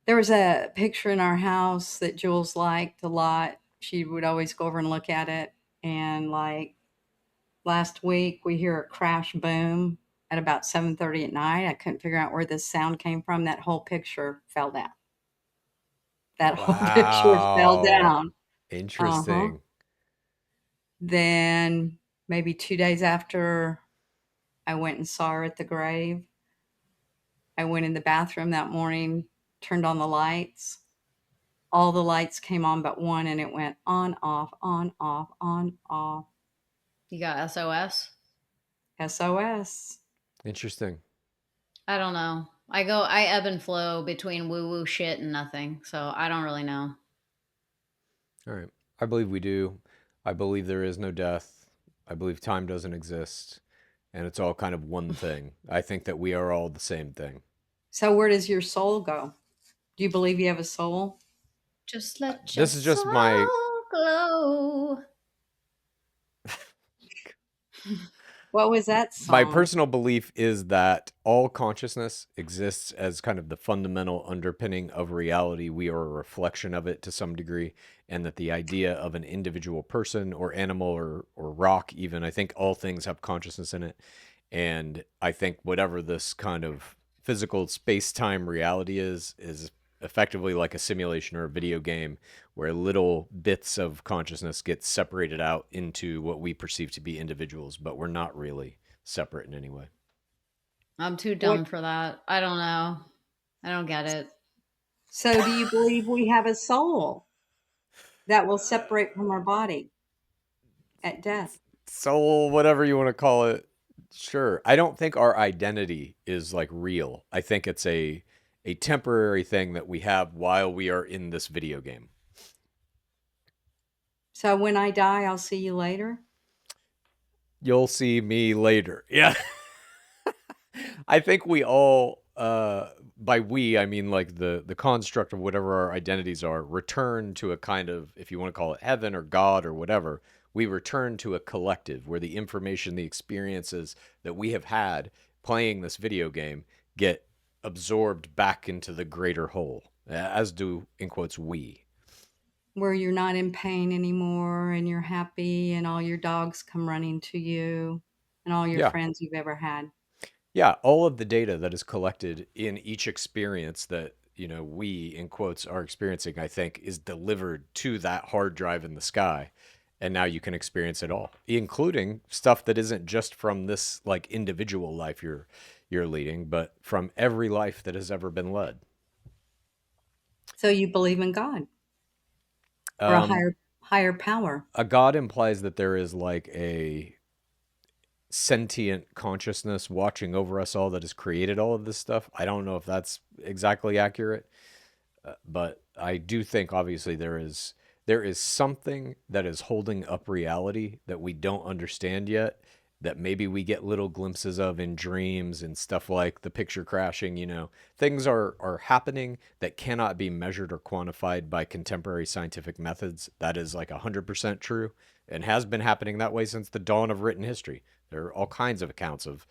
There was a picture in our house that Jules liked a lot. She would always go over and look at it. And like last week, we hear a crash boom at about 7:30 at night. I couldn't figure out where this sound came from. That whole picture fell down. That whole picture fell down. Interesting. Then maybe 2 days after I went and saw her at the grave, I went in the bathroom that morning, turned on the lights. All the lights came on but one, and it went on, off, on, off, on, off. You got SOS? SOS. Interesting. I don't know. I ebb and flow between woo-woo shit and nothing. So I don't really know. All right. I believe we do. I believe there is no death. I believe time doesn't exist. And it's all kind of one thing. I think that we are all the same thing. So where does your soul go? Do you believe you have a soul? Just let This your is just soul my- glow. What was that song? My personal belief is that all consciousness exists as kind of the fundamental underpinning of reality. We are a reflection of it to some degree, and that the idea of an individual person or animal or rock even, I think all things have consciousness in it. And I think whatever this kind of physical space-time reality is effectively like a simulation or a video game where little bits of consciousness get separated out into what we perceive to be individuals, but we're not really separate in any way. I'm too dumb for that. I don't know. I don't get it. So do you believe we have a soul that will separate from our body at death? Soul, whatever you want to call it. Sure. I don't think our identity is like real. I think it's a temporary thing that we have while we are in this video game. So when I die, I'll see you later? You'll see me later. Yeah. I think we all, by we, I mean like the construct of whatever our identities are, return to a kind of, if you want to call it heaven or God or whatever, we return to a collective where the information, the experiences that we have had playing this video game get absorbed back into the greater whole, as do, in quotes, we. Where you're not in pain anymore and you're happy and all your dogs come running to you and all your Yeah. friends you've ever had. Yeah, all of the data that is collected in each experience that, we, in quotes, are experiencing, I think, is delivered to that hard drive in the sky. And now you can experience it all, including stuff that isn't just from this like individual life you're leading, but from every life that has ever been led. So you believe in God or a Um, higher power. a God implies that there is like a sentient consciousness watching over us all that has created all of this stuff. I don't know if that's exactly accurate, but I do think obviously there is something that is holding up reality that we don't understand yet, that maybe we get little glimpses of in dreams and stuff like the picture crashing. Things are happening that cannot be measured or quantified by contemporary scientific methods. That is like 100% true and has been happening that way since the dawn of written history. There are all kinds of accounts of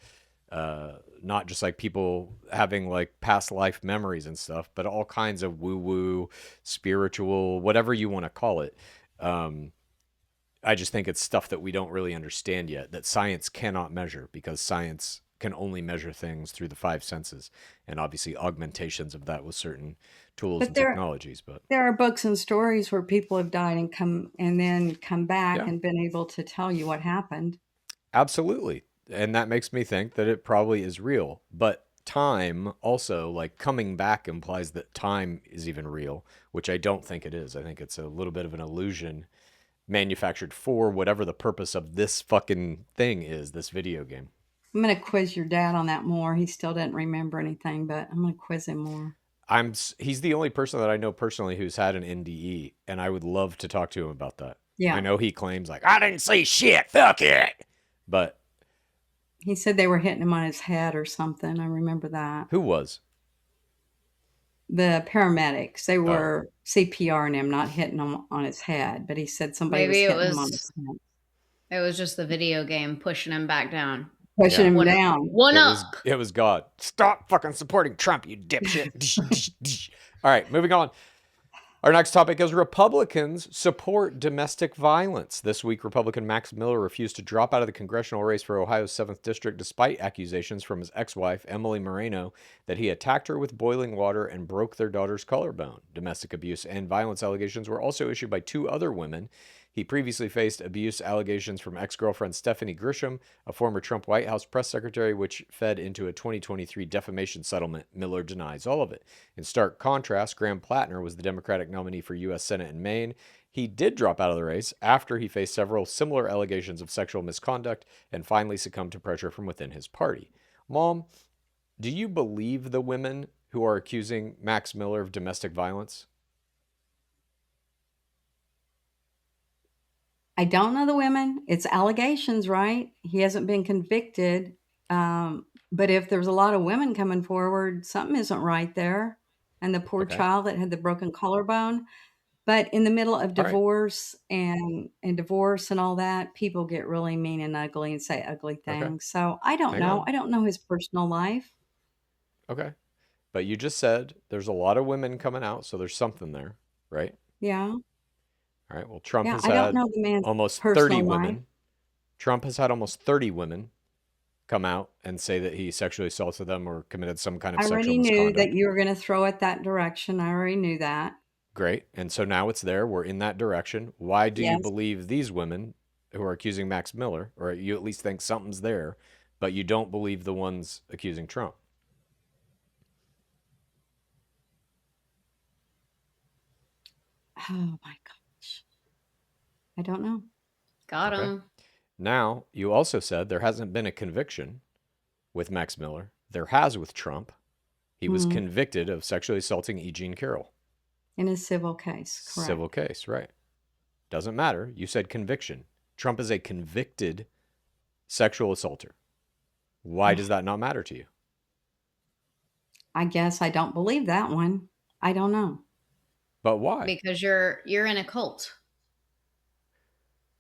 not just like people having like past life memories and stuff, but all kinds of woo woo, spiritual, whatever you want to call it. Um, I just think it's stuff that we don't really understand yet, that science cannot measure because science can only measure things through the five senses and obviously augmentations of that with certain tools But and technologies. But there are books and stories where people have died and then come back yeah, and been able to tell you what happened. absolutely. And that makes me think that it probably is real. But time also, like coming back, implies that time is even real, which I don't think it is. I think it's a little bit of an illusion manufactured for whatever the purpose of this fucking thing is, this video game. I'm going to quiz your dad on that more. He still doesn't remember anything, but I'm going to quiz him more. He's the only person that I know personally who's had an NDE, and I would love to talk to him about that. I Yeah. know he claims like I didn't see shit, fuck it. But He said they were hitting him on his head or something. I remember that. who was? The paramedics, they Oh, were CPRing him, not hitting him on his head, but he said somebody was Maybe it hitting him on his was head, it was just the video game pushing him back down. pushing yeah. him One down. one It up. was it was God. Stop fucking supporting Trump, you dipshit. All right, moving on. Our next topic is Republicans support domestic violence. This week, Republican Max Miller refused to drop out of the congressional race for Ohio's 7th District despite accusations from his ex-wife, Emily Moreno, that he attacked her with boiling water and broke their daughter's collarbone. Domestic abuse and violence allegations were also issued by two other women. He previously faced abuse allegations from ex-girlfriend Stephanie Grisham, a former Trump White House press secretary, which fed into a 2023 defamation settlement. Miller denies all of it. In stark contrast, Graham Plattner was the Democratic nominee for U.S. Senate in Maine. He did drop out of the race after he faced several similar allegations of sexual misconduct and finally succumbed to pressure from within his party. Mom, do you believe the women who are accusing Max Miller of domestic violence? I don't know the women. It's allegations, right? He hasn't been convicted. But if there's a lot of women coming forward, something isn't right there. And the poor Okay. child that had the broken collarbone. But in the middle of All right. divorce and divorce and all that, people get really mean and ugly and say ugly Okay. things. So I don't Hang know. on. I don't know his personal life. Okay. But you just said there's a lot of women coming out, so there's something there, right? Yeah. All right. Well, Trump Yeah. has I don't had know the man's almost 30 personal life. women. Trump has had almost 30 women come out and say that he sexually assaulted them or committed some kind of I sexual already knew that misconduct. you were going to throw it that direction. I already knew that. Great. And so now it's there. We're in that direction. Why do you Yes. believe these women who are accusing Max Miller, or you at least think something's there, but you don't believe the ones accusing Trump? Oh my gosh. I don't know. Got Okay. him. Now, you also said there hasn't been a conviction with Max Miller. There has with Trump. He was Hmm. convicted of sexually assaulting E. Jean Carroll. In a civil case. Correct. Civil case, right. Doesn't matter. You said conviction. Trump is a convicted sexual assaulter. Why does that not matter to you? I guess I don't believe that one. I don't know. But why? Because you're in a cult.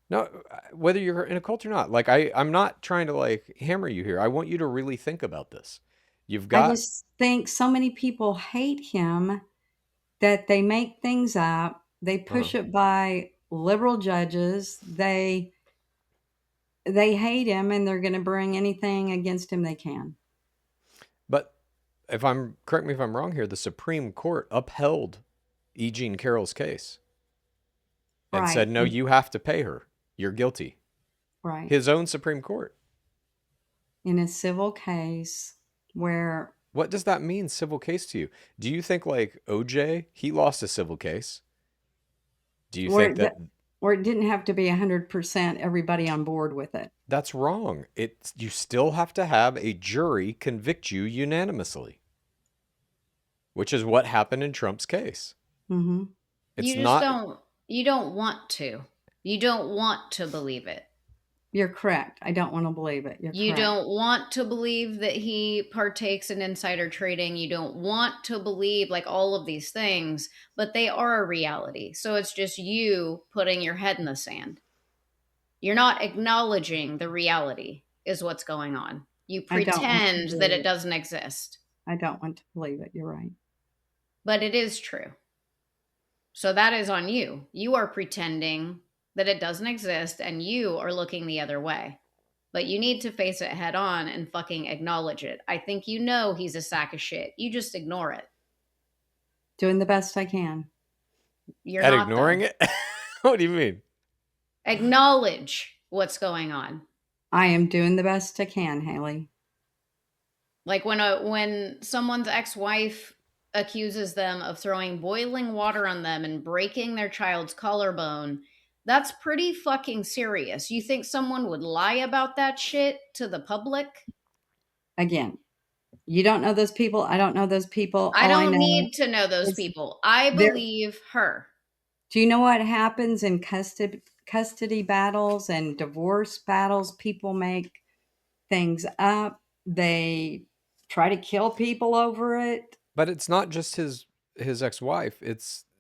No, whether you're in a cult or not. Like I'm not trying to like hammer you here. I want you to really think about this. You've I got, just think so many people hate him that they make things up. They uh push it by liberal judges. They hate him and they're going to bring anything against him they can. but if I'm correct me if I'm wrong here, the Supreme Court upheld E. Jean Carroll's case and said, Right. no, you have to pay her. You're guilty. Right. His own Supreme Court. In a civil case where What does that mean, civil case to you? Do you think like OJ, he lost a civil case? Do you where think the, that where it didn't have to be 100% everybody on board with it. that's wrong? You still have to have a jury convict you unanimously, which is what happened in Trump's case. Hmm. It's You just not. don't you don't want to. You don't want to believe it. You're correct. I don't want to believe it. You're You correct. don't want to believe that he partakes in insider trading. You don't want to believe like all of these things, but they are a reality. So it's just you putting your head in the sand. You're not acknowledging the reality is what's going on. You I don't want to pretend that believe it it. doesn't exist, I don't want to believe it. You're right. but it is true. So that is on you. You are pretending that it doesn't exist and you are looking the other way. But you need to face it head on and fucking acknowledge it. I think you know he's a sack of shit. You just ignore it. Doing the best I can. You're At not, ignoring though. it? What do you mean? Acknowledge what's going on. I am doing the best I can, Haley. Like when someone's ex-wife accuses them of throwing boiling water on them and breaking their child's collarbone, that's pretty fucking serious. You think someone would lie about that shit to the public? Again, you don't know those people. I don't know those people. I All I don't know need to know those is people. I there. believe her. Do you know what happens in custody battles and divorce battles? People make things up. They try to kill people over it. But it's not just his ex-wife.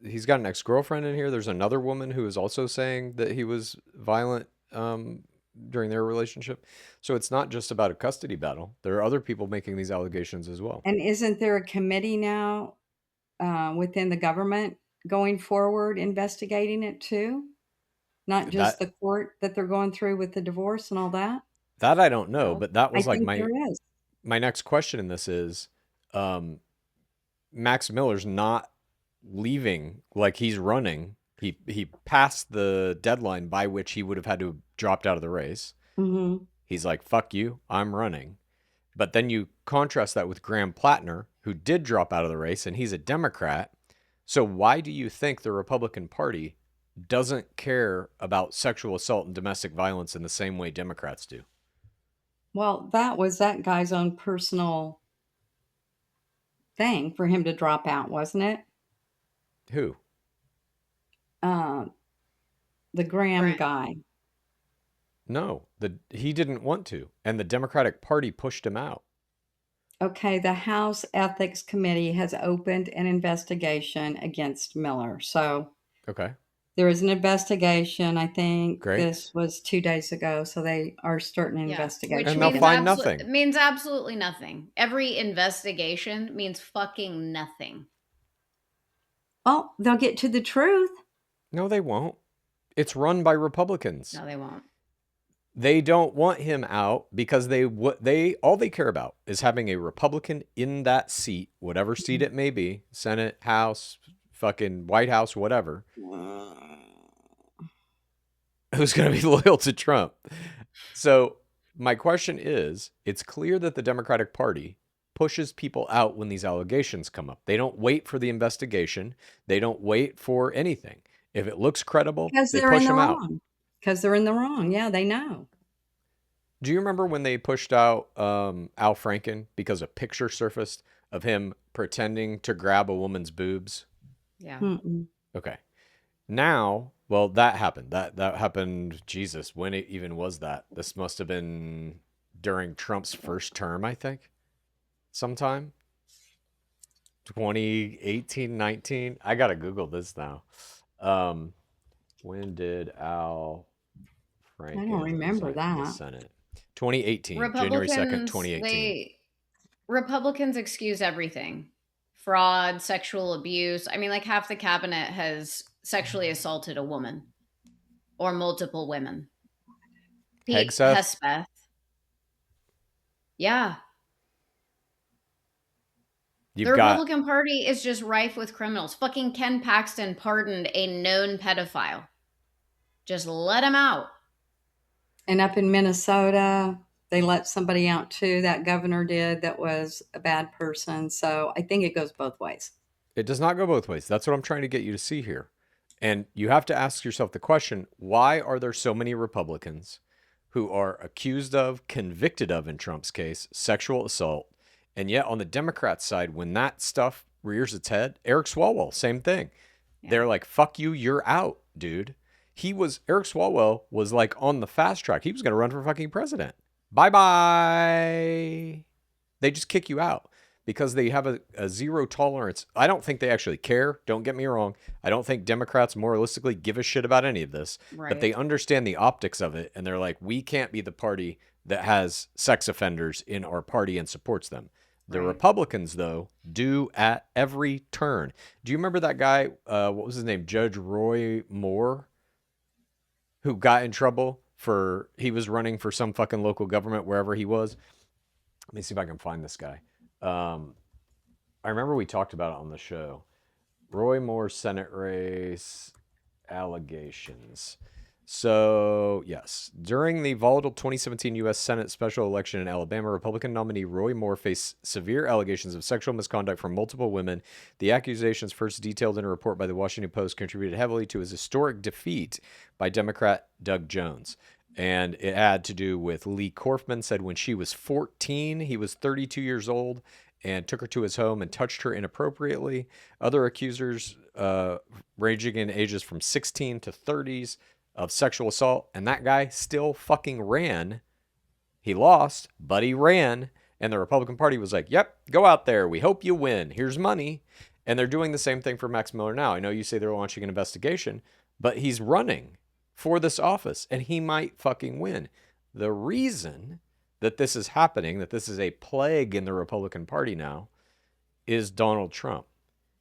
He's got an ex-girlfriend in here. There's another woman who is also saying that he was violent during their relationship. So it's not just about a custody battle. There are other people making these allegations as well. And isn't there a committee now within the government going forward investigating it too? Not just That the court that they're going through with the divorce and all that? that I don't know, Well, but that I was like think there is. my next question in this is um Max Miller's not leaving, like he's running. He passed the deadline by which he would have had to have dropped out of the race. Hmm. He's like, fuck you, I'm running. But then you contrast that with Graham Plattner, who did drop out of the race, and he's a Democrat. So why do you think the Republican Party doesn't care about sexual assault and domestic violence in the same way Democrats do? Well, that was that guy's own personal thing for him to drop out, wasn't it? Who? Uh, the Graham Right. guy. No, he didn't want to, and the Democratic Party pushed him out. Okay, the House Ethics Committee has opened an investigation against Miller. So Okay, there is an investigation. I think great. this was 2 days ago. So they are starting an Yeah. investigation. Which And they'll means find nothing. it means absolutely nothing. Every investigation means fucking nothing. Well, they'll get to the truth. No, they won't. It's run by Republicans. No, they won't. They don't want him out because they all they care about is having a Republican in that seat, whatever seat it may be, Senate, House, fucking White House, whatever, who's going to be loyal to Trump. So my question is, it's clear that the Democratic Party pushes people out when these allegations come up. They don't wait for the investigation. They don't wait for anything. If it looks credible, Because they they're push in the them out. wrong. Because they're in the wrong. Yeah, they know. Do you remember when they pushed out Al Franken because a picture surfaced of him pretending to grab a woman's boobs? Yeah. Mm-mm. Okay. Now, well, that happened. That happened, Jesus, when it even was that? This must have been during Trump's first term, I think. Sometime. 2018, 19. I gotta Google this now. Um, when did Al I don't Franken remember resign from the that. Senate? 2018, January 2nd, Republicans, 2018. Republicans excuse everything. Fraud, sexual abuse. I mean, like half the cabinet has sexually assaulted a woman or multiple women. Pete Hegseth, Hespeth. Yeah. The you've got Republican Party is just rife with criminals. Fucking Ken Paxton pardoned a known pedophile. Just let him out. And up in Minnesota, they let somebody out too. That governor did that was a bad person. So I think it goes both ways. It does not go both ways. That's what I'm trying to get you to see here. And you have to ask yourself the question, why are there so many Republicans who are accused of, convicted of, in Trump's case, sexual assault? And yet on the Democrat side, when that stuff rears its head, Eric Swalwell, same thing. Yeah. They're like, fuck you, you're out, dude. Eric Swalwell was like on the fast track. He was going to run for fucking president. Bye-bye. They just kick you out because they have a zero tolerance. I don't think they actually care. Don't get me wrong. I don't think Democrats moralistically give a shit about any of this, Right. but they understand the optics of it. And they're like, we can't be the party that has sex offenders in our party and supports them. The Right. Republicans, though, do at every turn. Do you remember that guy? What was his name? Judge Roy Moore, who got in trouble for he was running for some fucking local government wherever he was. Let me see if I can find this guy. I remember we talked about it on the show. Roy Moore Senate race allegations. So, yes, during the volatile 2017 U.S. Senate special election in Alabama, Republican nominee Roy Moore faced severe allegations of sexual misconduct from multiple women. The accusations, first detailed in a report by the Washington Post, contributed heavily to his historic defeat by Democrat Doug Jones. And it had to do with Lee Korfman said when she was 14, he was 32 years old and took her to his home and touched her inappropriately. Other accusers ranging in ages from 16 to 30s of sexual assault, and that guy still fucking ran. He lost, but he ran, and the Republican Party was like, yep, go out there. We hope you win. Here's money. And they're doing the same thing for Max Miller now. I know you say they're launching an investigation, but he's running for this office, and he might fucking win. The reason that this is happening, that this is a plague in the Republican Party now, is Donald Trump.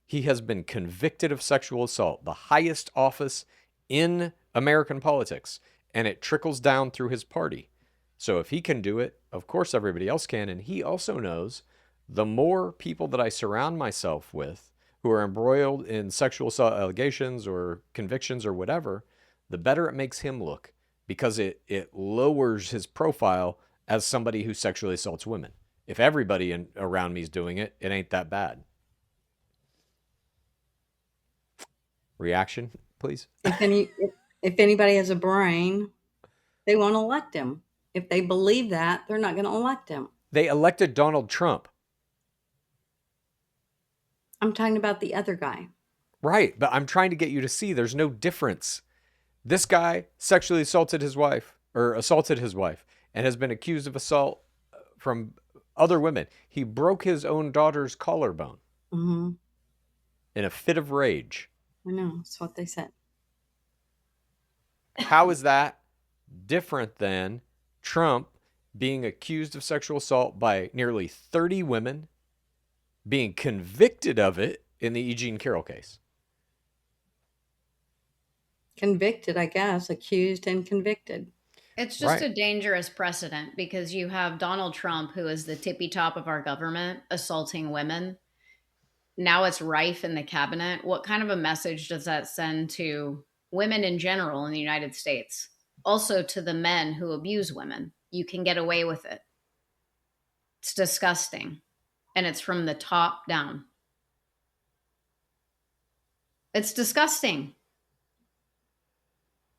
He has been convicted of sexual assault, the highest office in American politics, and it trickles down through his party. So if he can do it, of course everybody else can. And he also knows the more people that I surround myself with who are embroiled in sexual assault allegations or convictions or whatever, the better it makes him look, because it lowers his profile as somebody who sexually assaults women. If everybody around me is doing it, it ain't that bad. Reaction, please. If anybody has a brain, they won't elect him. If they believe that, they're not going to elect him. They elected Donald Trump. I'm talking about the other guy. Right, but I'm trying to get you to see there's no difference. This guy sexually assaulted his wife, and has been accused of assault from other women. He broke his own daughter's collarbone in a fit of rage. I know, that's what they said. How is that different than Trump being accused of sexual assault by nearly 30 women, being convicted of it in the E. Jean Carroll case? Convicted, I guess. Accused and convicted. It's just a dangerous precedent because you have Donald Trump, who is the tippy top of our government, assaulting women. Now it's rife in the cabinet. What kind of a message does that send to women in general in the United States? Also to the men who abuse women. You can get away with it. It's disgusting. And it's from the top down. It's disgusting.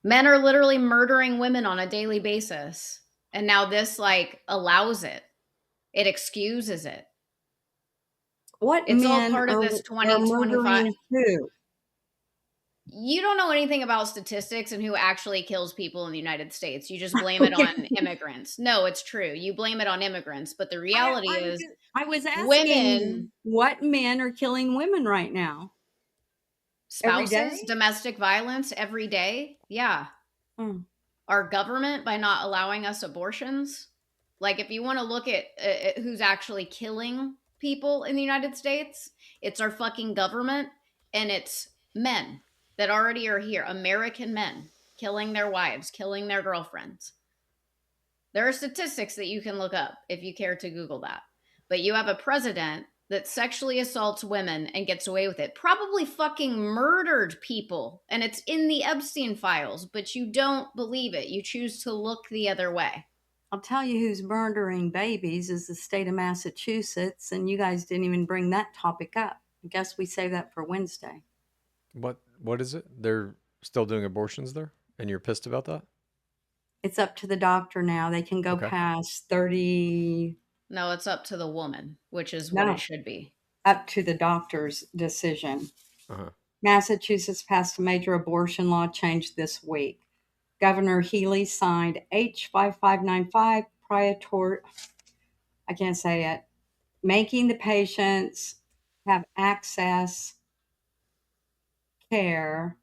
Men are literally murdering women on a daily basis. And now this allows it. It excuses it. What it's men all part of this 2025. Who? You don't know anything about statistics and who actually kills people in the United States. You just blame it on immigrants. No, it's true. You blame it on immigrants, but the reality is I was asking you, women, what men are killing women right now? Every spouses, day? domestic violence every day. Yeah. Mm. Our government by not allowing us abortions. Like, if you want to look at who's actually killing people in the United States, it's our fucking government, and it's men that already are here, American men killing their wives, killing their girlfriends. There are statistics that you can look up if you care to Google that. But you have a president that sexually assaults women and gets away with it, probably fucking murdered people, and it's in the Epstein files, but you don't believe it. You choose to look the other way. I'll tell you who's murdering babies is the state of Massachusetts, and you guys didn't even bring that topic up. I guess we save that for Wednesday. What is it? They're still doing abortions there, and you're pissed about that? It's up to the doctor now. They can go Okay. past 30, No, it's up to the woman, which is what no, it should be. up to the doctor's decision. Uh-huh. Massachusetts passed a major abortion law change this week. Governor Healy signed H5595 I can't say it, making the patients have access care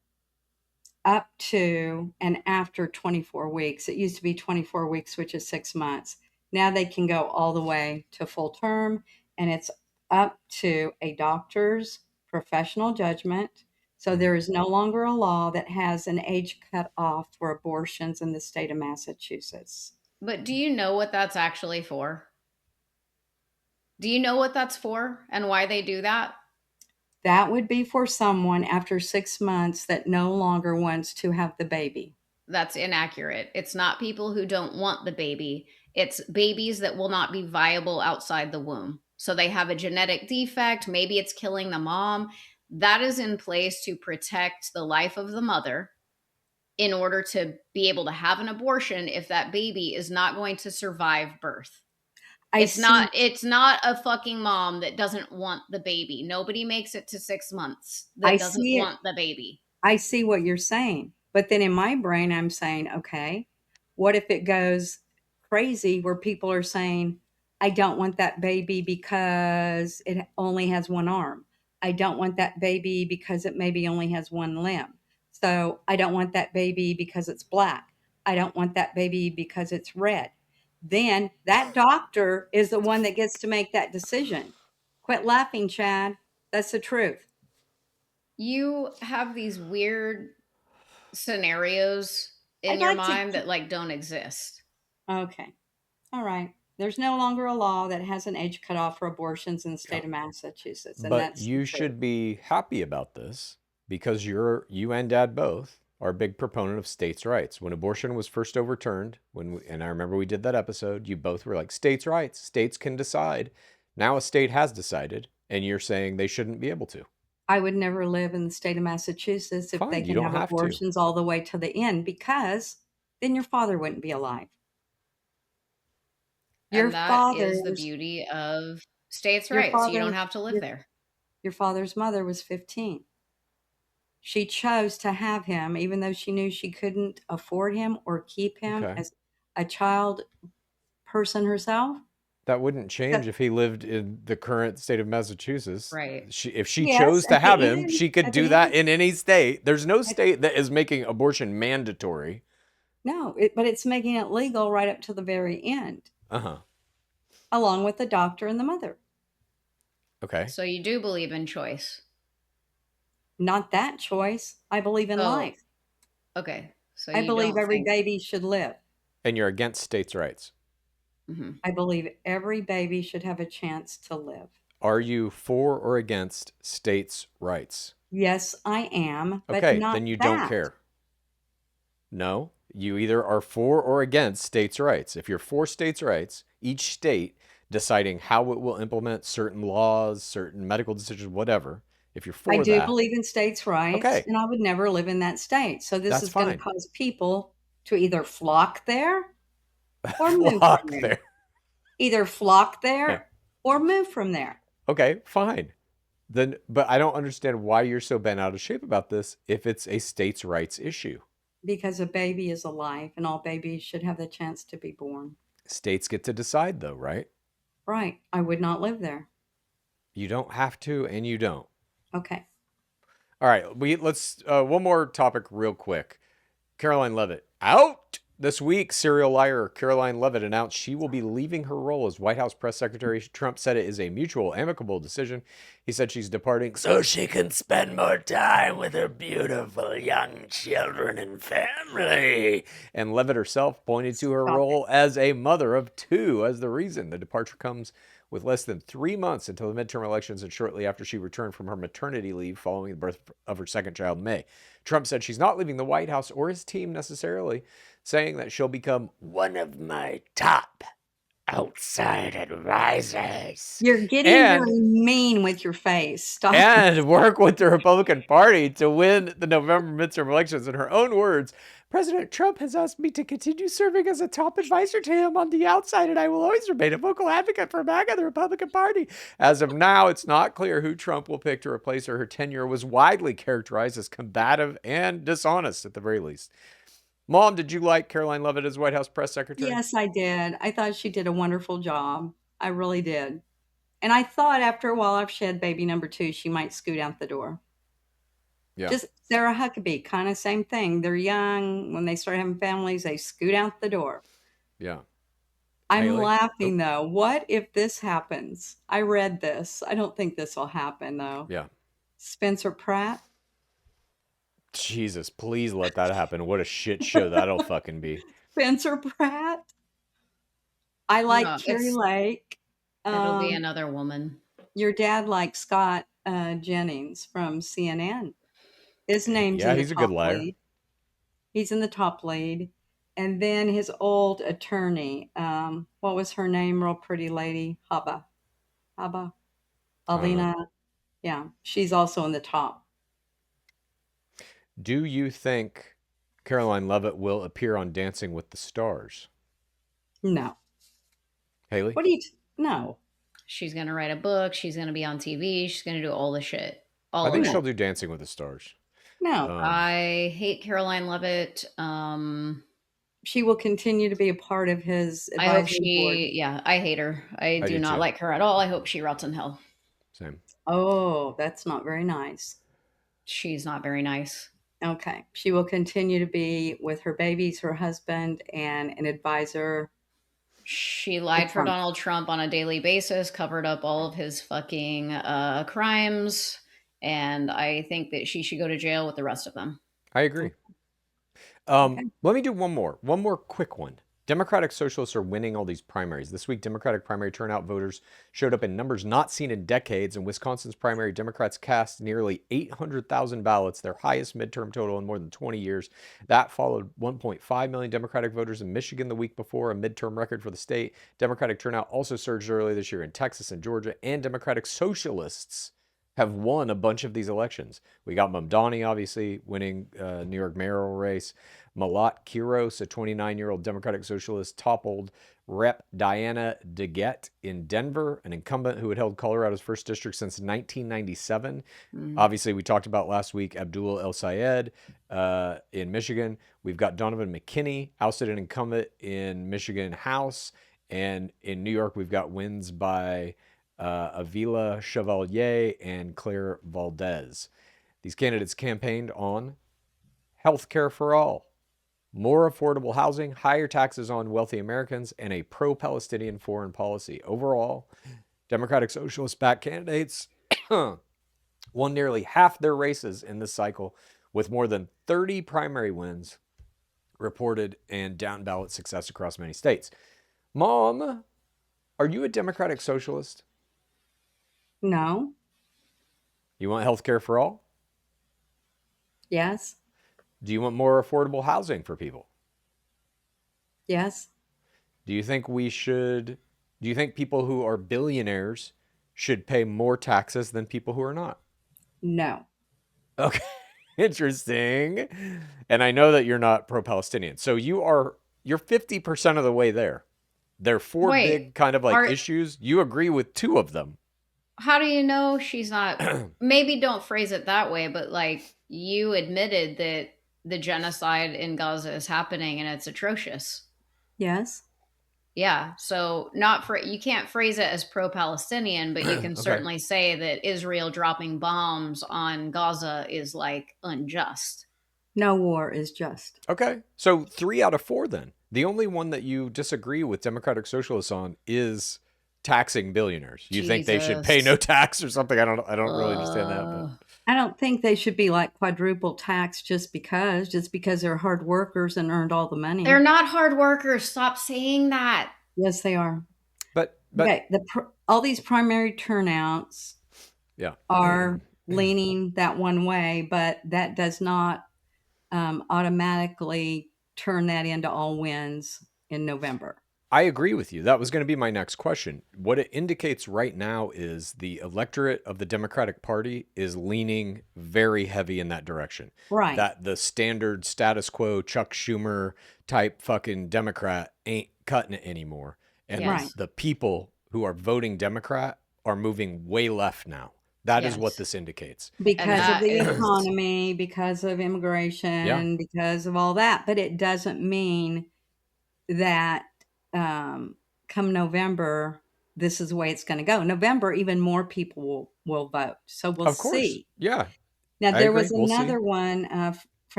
up to and after 24 weeks. It used to be 24 weeks, which is 6 months. Now they can go all the way to full term, and it's up to a doctor's professional judgment. So there is no longer a law that has an age cut off for abortions in the state of Massachusetts. But do you know what that's actually for? Do you know what that's for and why they do that? That would be for someone after 6 months that no longer wants to have the baby. That's inaccurate. It's not people who don't want the baby. It's babies that will not be viable outside the womb. So they have a genetic defect. Maybe it's killing the mom. That is in place to protect the life of the mother in order to be able to have an abortion if that baby is not going to survive birth. It's not a fucking mom that doesn't want the baby. Nobody makes it to 6 months that doesn't want the baby. I see what you're saying. But then in my brain, I'm saying, okay, what if it goes crazy where people are saying, I don't want that baby because it only has one arm. I don't want that baby because it maybe only has one limb. So I don't want that baby because it's black. I don't want that baby because it's red. Then that doctor is the one that gets to make that decision. Quit laughing, Chad. That's the truth. You have these weird scenarios in your mind that like don't exist. Okay. All right. There's no longer a law that has an age cutoff for abortions in the state of Massachusetts. And But that's you should be happy about this because you and Dad both are a big proponent of states' rights. When abortion was first overturned, and I remember we did that episode, you both were like, states' rights, states can decide. Now a state has decided, and you're saying they shouldn't be able to. I would never live in the state of Massachusetts if they can have abortions all the way to the end, because then your father wouldn't be alive. And that is the beauty of states' rights. You don't have to live there. Your father's mother was 15. She chose to have him, even though she knew she couldn't afford him or keep him as a child person herself. That wouldn't change if he lived in the current state of Massachusetts. Right. If she chose to have him, she could do that in any state. There's no state that is making abortion mandatory. No, but it's making it legal right up to the very end. Uh-huh. Along with the doctor and the mother. Okay. So you do believe in choice? Not that choice. I believe in life. Okay. So I believe every baby should live. And you're against states' rights? Mm-hmm. I believe every baby should have a chance to live. Are you for or against states' rights? Yes, I am. But okay, not then you that. don't care. No, you either are for or against states' rights. If you're for states' rights, each state deciding how it will implement certain laws, certain medical decisions, whatever. If you're for that. I do believe in states' rights, and I would never live in that state. So this is going to cause people to either flock there or move from there. Either flock there or move from there. Okay, fine. Then, but I don't understand why you're so bent out of shape about this if it's a states' rights issue. Because a baby is a life and all babies should have the chance to be born. States get to decide, though, right? Right. I would not live there. You don't have to, and you don't. Okay. All right, let's one more topic real quick. Caroline Leavitt out this week. Serial liar Caroline Leavitt announced she will be leaving her role as White House press secretary. Trump said it is a mutual, amicable decision. He said she's departing so she can spend more time with her beautiful young children and family. And Leavitt herself pointed to her Stop role as a mother of two as the reason. The departure comes with less than 3 months until the midterm elections and shortly after she returned from her maternity leave following the birth of her second child in May. Trump said she's not leaving the White House or his team necessarily, saying that she'll become one of my top outside advisors. You're getting very mean with your face. Stop. And work with the Republican Party to win the November midterm elections. In her own words, President Trump has asked me to continue serving as a top advisor to him on the outside, and I will always remain a vocal advocate for MAGA, the Republican Party. As of now, it's not clear who Trump will pick to replace her. Her tenure was widely characterized as combative and dishonest, at the very least. Mom, did you like Caroline Leavitt as White House press secretary? Yes, I did. I thought she did a wonderful job. I really did. And I thought after a while, after she had baby number 2, she might scoot out the door. Yeah. Just Sarah Huckabee, kind of same thing. They're young. When they start having families, they scoot out the door. Yeah. I'm Haley? laughing, though. What if this happens? I read this. I don't think this will happen, though. Yeah. Spencer Pratt. Jesus, please let that happen. What a shit show that'll fucking be. Spencer Pratt. I like No, Carrie it's- Lake. It'll be another woman. Your dad likes Scott Jennings from CNN. His name's Yeah, in the he's a good top liar. lead. He's in the top lead. And then his old attorney, what was her name? Real pretty lady, Haba. Alina. Yeah, she's also in the top. Do you think Caroline Leavitt will appear on Dancing with the Stars? No. Haley? What do you? No. She's gonna write a book. She's gonna be on TV. She's gonna do all the shit. All I of think it. she'll do Dancing with the Stars. No. I hate Caroline Leavitt. She will continue to be a part of his I hope advisory board. yeah, I hate her. I do do not too. like her at all. I hope she rots in hell. Same. Oh, that's not very nice. She's not very nice. Okay. She will continue to be with her babies, her husband, and an advisor. She lied for Trump. Donald Trump on a daily basis, covered up all of his fucking crimes, and I think that she should go to jail with the rest of them. I agree. Okay. Let me do one more quick one. Democratic Socialists are winning all these primaries. This week, Democratic primary turnout voters showed up in numbers not seen in decades. In Wisconsin's primary, Democrats cast nearly 800,000 ballots, their highest midterm total in more than 20 years. That followed 1.5 million Democratic voters in Michigan the week before, a midterm record for the state. Democratic turnout also surged earlier this year in Texas and Georgia, and Democratic Socialists have won a bunch of these elections. We got Mamdani, obviously, winning New York mayoral race. Malat Kiros, a 29-year-old Democratic Socialist, toppled Rep. Diana DeGette in Denver, an incumbent who had held Colorado's 1st district since 1997. Obviously, we talked about last week Abdul El Sayed in Michigan. We've got Donovan McKinney, ousted an incumbent in Michigan House. And in New York, we've got wins by Avila Chevalier and Claire Valdez. These candidates campaigned on healthcare for all, more affordable housing, higher taxes on wealthy Americans, and a pro-Palestinian foreign policy. Overall, Democratic Socialist-backed candidates won nearly half their races in this cycle, with more than 30 primary wins reported and down-ballot success across many states. Mom, are you a Democratic Socialist? No. You want health care for all? Yes. Do you want more affordable housing for people? Yes. Do you think people who are billionaires should pay more taxes than people who are not? No. Okay. Interesting. And I know that you're not pro-Palestinian. So you're 50% of the way there. There are four Wait, big kind of like issues. You agree with two of them. How do you know she's not? Maybe don't phrase it that way, but like you admitted that the genocide in Gaza is happening and it's atrocious. Yes. Yeah, so not for you can't phrase it as pro-Palestinian, but you can Okay. certainly say that Israel dropping bombs on Gaza is like unjust. No war is just. Okay. So 3 out of 4 then. The only one that you disagree with Democratic Socialists on is taxing billionaires. You think they should pay no Jesus. tax or something? I don't really understand that, but I don't think they should be like quadruple taxed just because they're hard workers and earned all the money. They're not hard workers. Stop saying that. Yes, they are. but Okay, all these primary turnouts yeah. are leaning that one way, but that does not automatically turn that into all wins in November. I agree with you. That was going to be my next question. What it indicates right now is the electorate of the Democratic Party is leaning very heavy in that direction. Right. That the standard status quo Chuck Schumer type fucking Democrat ain't cutting it anymore. And Yes. the people who are voting Democrat are moving way left now. That is what Yes. this indicates. Because that of the is- economy, because of immigration, because of all that. But it doesn't mean that come November, this is the way it's going to go. November, even more people will vote. So we'll Of course. see. Yeah. Now, I there agree. was We'll see. another one,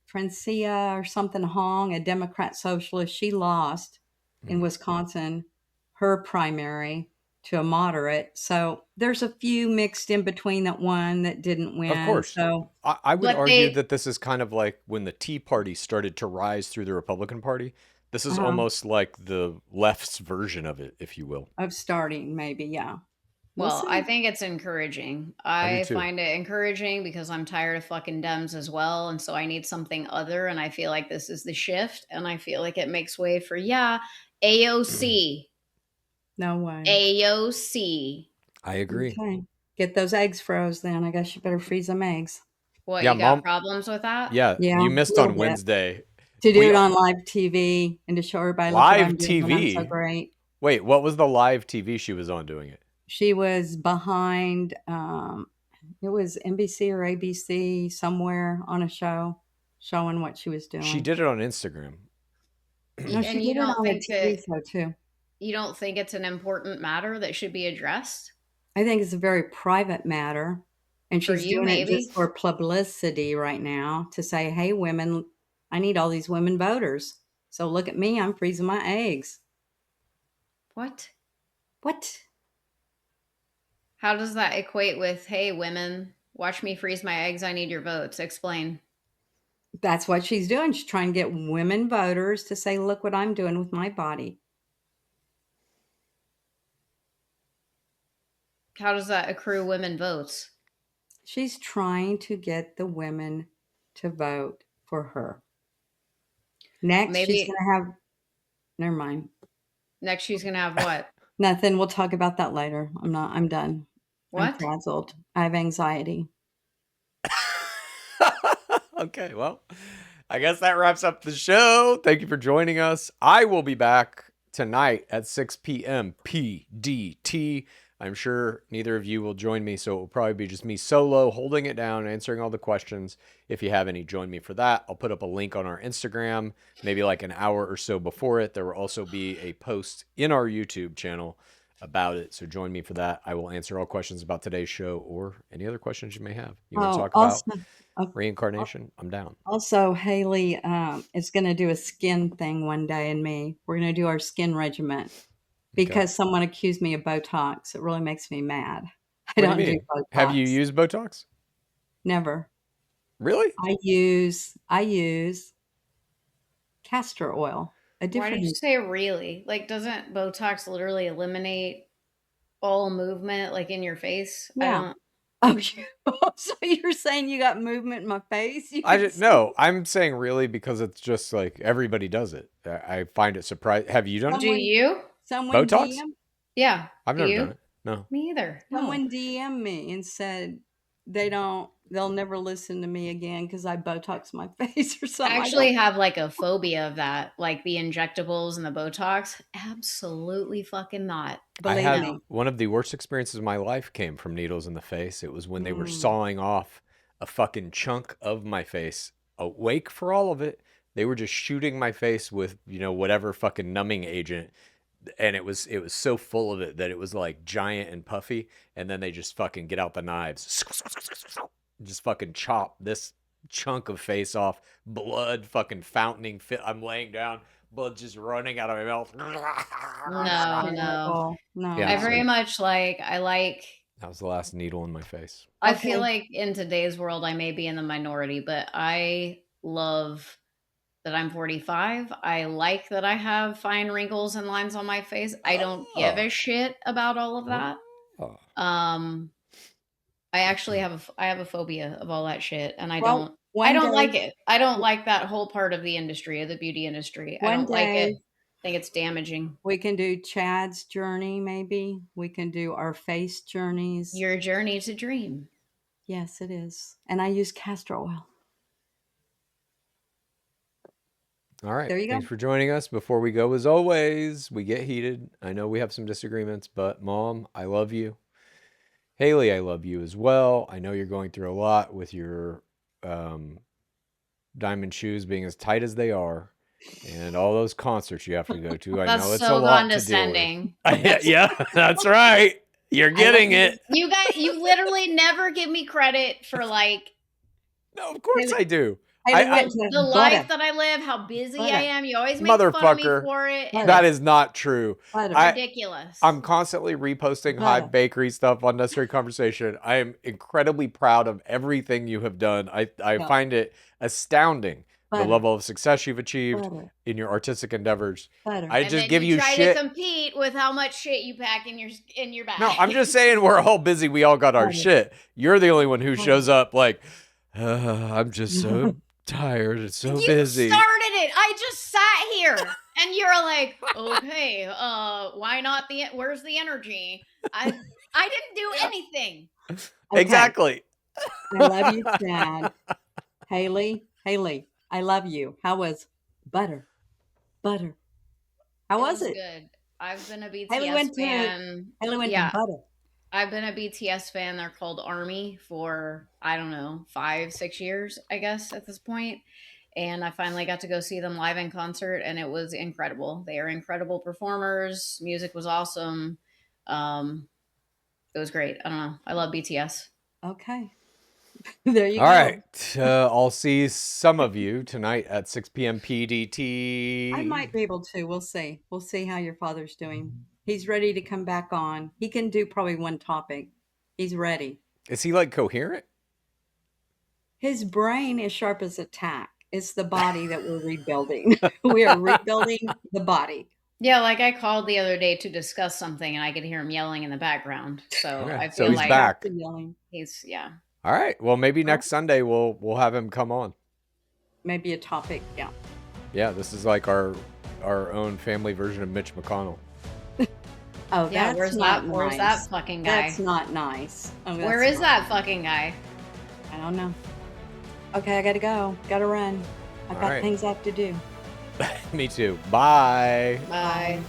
Francia or something Hong, a Democrat socialist. She lost in Wisconsin her primary to a moderate. So there's a few mixed in between that one that didn't win. Of course. So I would But argue they- that this is kind of like when the Tea Party started to rise through the Republican Party. This is Uh-huh. almost like the left's version of it, if you will. of starting, maybe, yeah. We'll Well, see. I think it's encouraging. I do I too. find it encouraging because I'm tired of fucking Dems as well. And so I need something other. And I feel like this is the shift. And I feel like it makes way for, AOC. No way. AOC. I agree. Okay. Get those eggs froze then. I guess you better freeze them eggs. What, Yeah, you got Mom- problems with that? Yeah, Yeah, you missed a little on bit. Wednesday. To do We- it on live TV and to show everybody look what Live I'm doing when I'm so TV? great. Wait, what was the live TV she was on doing it? She was behind it was NBC or ABC somewhere on a show showing what she was doing. She did it on Instagram. No, she And did you it don't on a think TV that show too. you don't think it's an important matter that should be addressed? I think it's a very private matter. And For she's you, doing it maybe? just for publicity right now to say, hey, women, I need all these women voters. So look at me, I'm freezing my eggs. What? What? How does that equate with, hey, women, watch me freeze my eggs. I need your votes. Explain. That's what she's doing. She's trying to get women voters to say, look what I'm doing with my body. How does that accrue women votes? She's trying to get the women to vote for her. Next, she's Maybe- going to have, never mind. Next, she's going to have what? Nothing. We'll talk about that later. I'm done. I'm What? frazzled. I have anxiety. Okay, well, I guess that wraps up the show. Thank you for joining us. I will be back tonight at 6 p.m. PDT. I'm sure neither of you will join me, so it will probably be just me solo, holding it down, answering all the questions. If you have any, join me for that. I'll put up a link on our Instagram, maybe like an hour or so before it. There will also be a post in our YouTube channel about it, so join me for that. I will answer all questions about today's show or any other questions you may have. You want to talk about reincarnation? I'm down. Also, Haley is going to do a skin thing one day, and me. We're going to do our skin regimen because someone accused me of Botox. It really makes me mad. I What don't do you do mean? Botox. Have you used Botox? Never. Really? I use castor oil. A Why different. did you say really? Like, doesn't Botox literally eliminate all movement, like in your face? Yeah. Oh, so you're saying you got movement in my face? No, I'm saying really because it's just like everybody does it. I find it surprising. Have you done it? Do you? Someone Botox? DM? Yeah. I've Do never you? done it. No. Me either. No. Someone DM me and said they don't they'll never listen to me again because I Botox my face or I something. actually have like a phobia of that, like the injectables and the Botox. Absolutely fucking not. I Believe had me. one of the worst experiences of my life came from needles in the face. It was when they were Mm. sawing off a fucking chunk of my face. Awake for all of it. They were just shooting my face with, whatever fucking numbing agent. And it was so full of it that it was like giant and puffy. And then they just fucking get out the knives. Just fucking chop this chunk of face off. Blood fucking fountaining. I'm laying down. Blood just running out of my mouth. No, no. Terrible. No. Yeah, I so very much like, that was the last needle in my face. I feel Okay. like in today's world, I may be in the minority, but I love that I'm 45. I like that I have fine wrinkles and lines on my face. I don't give Oh. a shit about all of that. Oh. I actually I have a phobia of all that shit, and I Well, don't like it. I don't like that whole part of the industry, of the beauty industry. I one don't like it. day I think it's damaging. we can do Chad's journey, maybe. We can do our face journeys. Your journey to dream. Yes, it is. And I use castor oil. All right. There you Thanks go. for joining us. Before we go, as always, we get heated. I know we have some disagreements, but Mom, I love you. Haley, I love you as well. I know you're going through a lot with your diamond shoes being as tight as they are and all those concerts you have to go to. I That's know it's a so lot to deal condescending. with. Yeah, that's right. You're getting it. You guys, you literally never give me credit for like No, of course I do. Haley went to the life that I live, how busy I am. You always make fun of me Motherfucker. for it. And That is not true. Butter. ridiculous. I'm constantly reposting Hive Bakery stuff on Necessary Conversation. I am incredibly proud of everything you have done. I Yeah. find it astounding the Butter. level of success you've achieved Butter. in your artistic endeavors. Butter. I and just then give you try shit. to compete with how much shit you pack in your bag. No, I'm just saying we're all busy. We all got our Butter. shit. You're the only one who shows up like, I'm just so tired. It's so busy. You started it. I just sat here, and you're like, okay, why not where's the energy? I didn't do anything. Okay. Exactly. I love you, Chad. Haley, I love you. How was Butter? How was it? Good. I've been a BTS Haley went fan. to Butter. I've been a BTS fan. They're called ARMY for, I don't know, 5-6 years, I guess, at this point. And I finally got to go see them live in concert, and it was incredible. They are incredible performers. Music was awesome. It was great. I don't know. I love BTS. Okay. There you All go. right. I'll see some of you tonight at 6 p.m. PDT. I might be able to. We'll see. We'll see how your father's doing. He's ready to come back on. He can do probably one topic. He's ready. Is he like coherent? His brain is sharp as a tack. It's the body that we're rebuilding. We are rebuilding the body. Yeah, like I called the other day to discuss something, and I could hear him yelling in the background. So Okay, I so feel he's like back. Yelling. he's, yeah. All right. Well, maybe next Sunday we'll have him come on. Maybe a topic. Yeah. Yeah, this is like our own family version of Mitch McConnell. Oh, Yeah, that's where's not that? nice. Where's that fucking guy? That's not nice. Oh, Where is that fucking guy? I don't know. Okay, I gotta go. Gotta run. I've All got right. things I have to do. Me too. Bye. Bye.